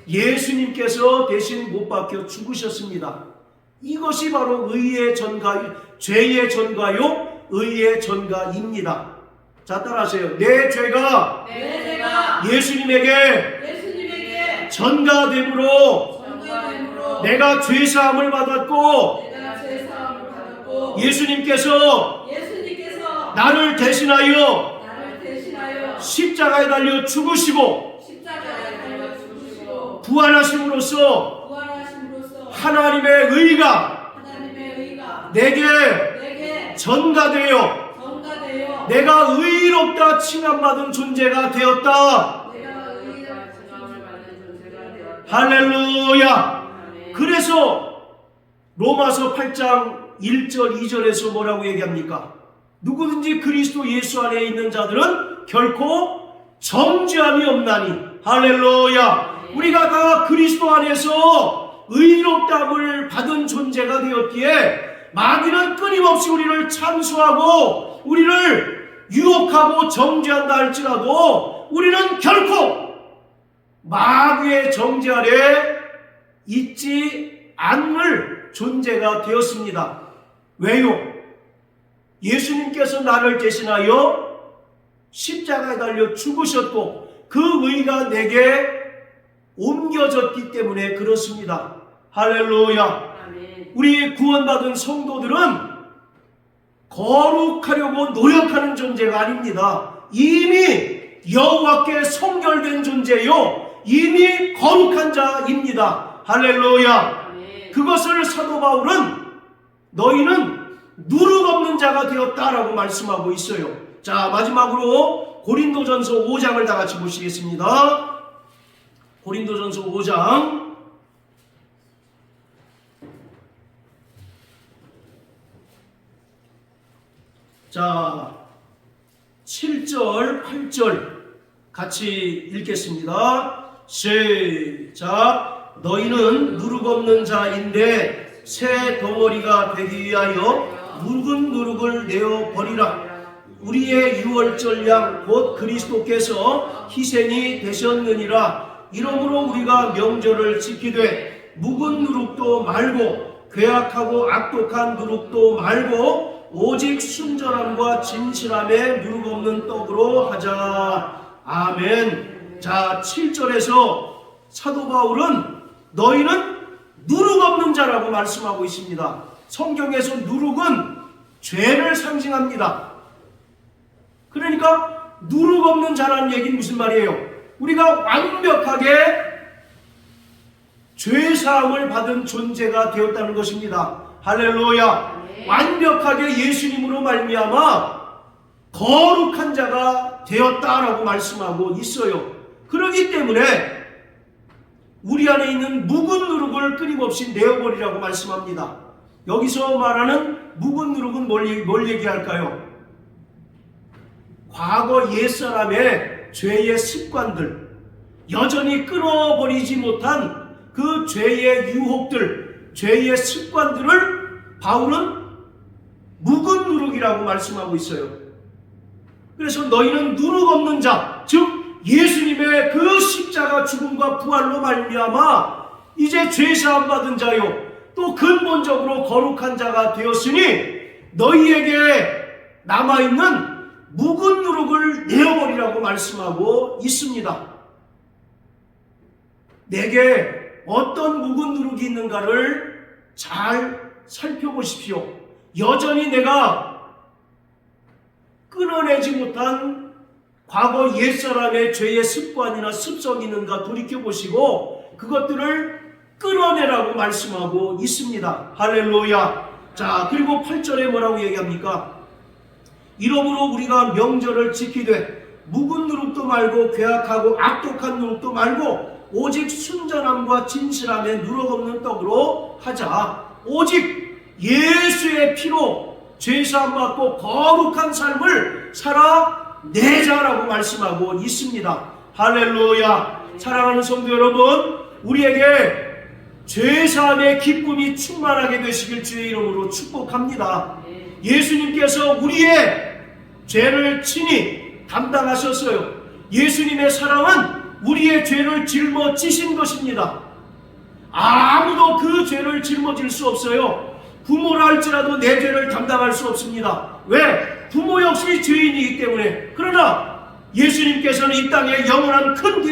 예수님께서 대신 못 박혀 죽으셨습니다. 이것이 바로 의의 전가, 죄의 전가요, 의의 전가입니다. 자, 따라하세요. 내 죄가 예수님에게 전가됨으로 내가 죄사함을 받았고 예수님께서 나를 대신하여 십자가에 달려 죽으시고 부활하심으로써 하나님의 의가 내게 전가되어 내가 의롭다 칭함받은 존재가 되었다. 할렐루야. 그래서 로마서 8장 1절 2절에서 뭐라고 얘기합니까? 누구든지 그리스도 예수 안에 있는 자들은 결코 정죄함이 없나니. 할렐루야. 우리가 다 그리스도 안에서 의롭다함을 받은 존재가 되었기에 마귀는 끊임없이 우리를 참수하고 우리를 유혹하고 정죄한다 할지라도 우리는 결코 마귀의 정죄 아래 있지 않을 존재가 되었습니다. 왜요? 예수님께서 나를 대신하여 십자가에 달려 죽으셨고 그 의가 내게 옮겨졌기 때문에 그렇습니다. 할렐루야. 우리 구원받은 성도들은 거룩하려고 노력하는 존재가 아닙니다. 이미 여호와께 성결된 존재요, 이미 거룩한 자입니다. 할렐루야. 그것을 사도 바울은 너희는 누룩 없는 자가 되었다라고 말씀하고 있어요. 자, 마지막으로 고린도전서 5장을 다 같이 보시겠습니다. 고린도전서 5장 자 7절 8절 같이 읽겠습니다. 시작. 너희는 누룩 없는 자인데 새 덩어리가 되기 위하여 묵은 누룩을 내어버리라. 우리의 유월절 양 곧 그리스도께서 희생이 되셨느니라. 이러므로 우리가 명절을 지키되 묵은 누룩도 말고 괴악하고 악독한 누룩도 말고 오직 순전함과 진실함에 누룩 없는 떡으로 하자. 아멘. 자, 7절에서 사도 바울은 너희는 누룩 없는 자라고 말씀하고 있습니다. 성경에서 누룩은 죄를 상징합니다. 그러니까 누룩 없는 자라는 얘기는 무슨 말이에요? 우리가 완벽하게 죄사함을 받은 존재가 되었다는 것입니다. 할렐루야. 완벽하게 예수님으로 말미암아 거룩한 자가 되었다라고 말씀하고 있어요. 그렇기 때문에 우리 안에 있는 묵은 누룩을 끊임없이 내어버리라고 말씀합니다. 여기서 말하는 묵은 누룩은 뭘 얘기할까요? 과거 옛사람의 죄의 습관들, 여전히 끊어버리지 못한 그 죄의 유혹들, 죄의 습관들을 바울은 묵은 누룩이라고 말씀하고 있어요. 그래서 너희는 누룩 없는 자, 즉 예수님의 그 십자가 죽음과 부활로 말미암아 이제 죄사함 받은 자요, 또 근본적으로 거룩한 자가 되었으니 너희에게 남아있는 묵은 누룩을 내어버리라고 말씀하고 있습니다. 내게 어떤 묵은 누룩이 있는가를 잘 살펴보십시오. 여전히 내가 끊어내지 못한 과거 옛사람의 죄의 습관이나 습성이 있는가 돌이켜보시고 그것들을 끊어내라고 말씀하고 있습니다. 할렐루야. 자, 그리고 8절에 뭐라고 얘기합니까? 이러므로 우리가 명절을 지키되 묵은 누룩도 말고 괴악하고 악독한 누룩도 말고 오직 순전함과 진실함에 누룩 없는 떡으로 하자. 오직 예수의 피로 죄사함 받고 거룩한 삶을 살아내자라고 말씀하고 있습니다. 할렐루야. 사랑하는 성도 여러분, 우리에게 죄사함의 기쁨이 충만하게 되시길 주의 이름으로 축복합니다. 예수님께서 우리의 죄를 친히 담당하셨어요. 예수님의 사랑은 우리의 죄를 짊어지신 것입니다. 아무도 그 죄를 짊어질 수 없어요. 부모라 할지라도 내 죄를 담당할 수 없습니다. 왜? 부모 역시 죄인이기 때문에. 그러나 예수님께서는 이 땅에 영원한 큰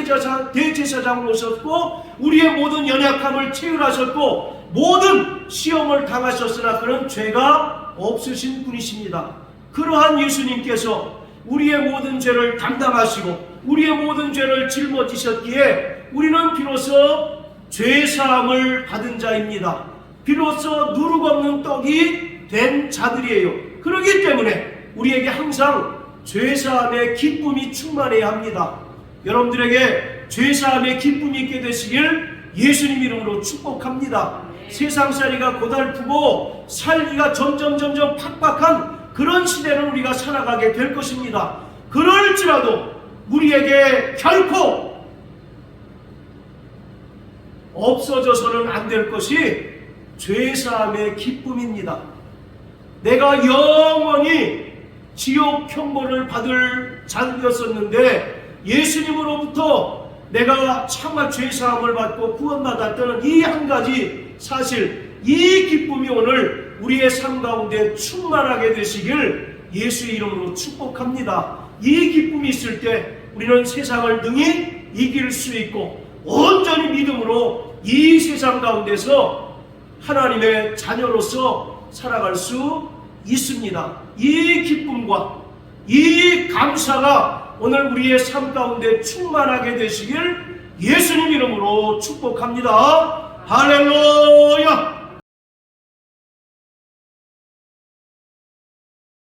대제사장으로 오셨고 우리의 모든 연약함을 체휼하셨고 모든 시험을 당하셨으나 그런 죄가 없으신 분이십니다. 그러한 예수님께서 우리의 모든 죄를 담당하시고 우리의 모든 죄를 짊어지셨기에 우리는 비로소 죄사함을 받은 자입니다. 비로소 누룩 없는 떡이 된 자들이에요. 그렇기 때문에 우리에게 항상 죄사함의 기쁨이 충만해야 합니다. 여러분들에게 죄사함의 기쁨이 있게 되시길 예수님 이름으로 축복합니다. 세상살이가 고달프고 살기가 점점 팍팍한 그런 시대를 우리가 살아가게 될 것입니다. 그럴지라도 우리에게 결코 없어져서는 안 될 것이 죄사함의 기쁨입니다. 내가 영원히 지옥 형벌을 받을 자였었는데 예수님으로부터 내가 차마 죄사함을 받고 구원받았다는 이 한 가지 사실, 이 기쁨이 오늘 우리의 삶 가운데 충만하게 되시길 예수의 이름으로 축복합니다. 이 기쁨이 있을 때 우리는 세상을 능히 이길 수 있고 온전히 믿음으로 이 세상 가운데서 하나님의 자녀로서 살아갈 수 있습니다. 이 기쁨과 이 감사가 오늘 우리의 삶 가운데 충만하게 되시길 예수님 이름으로 축복합니다. 할렐루야.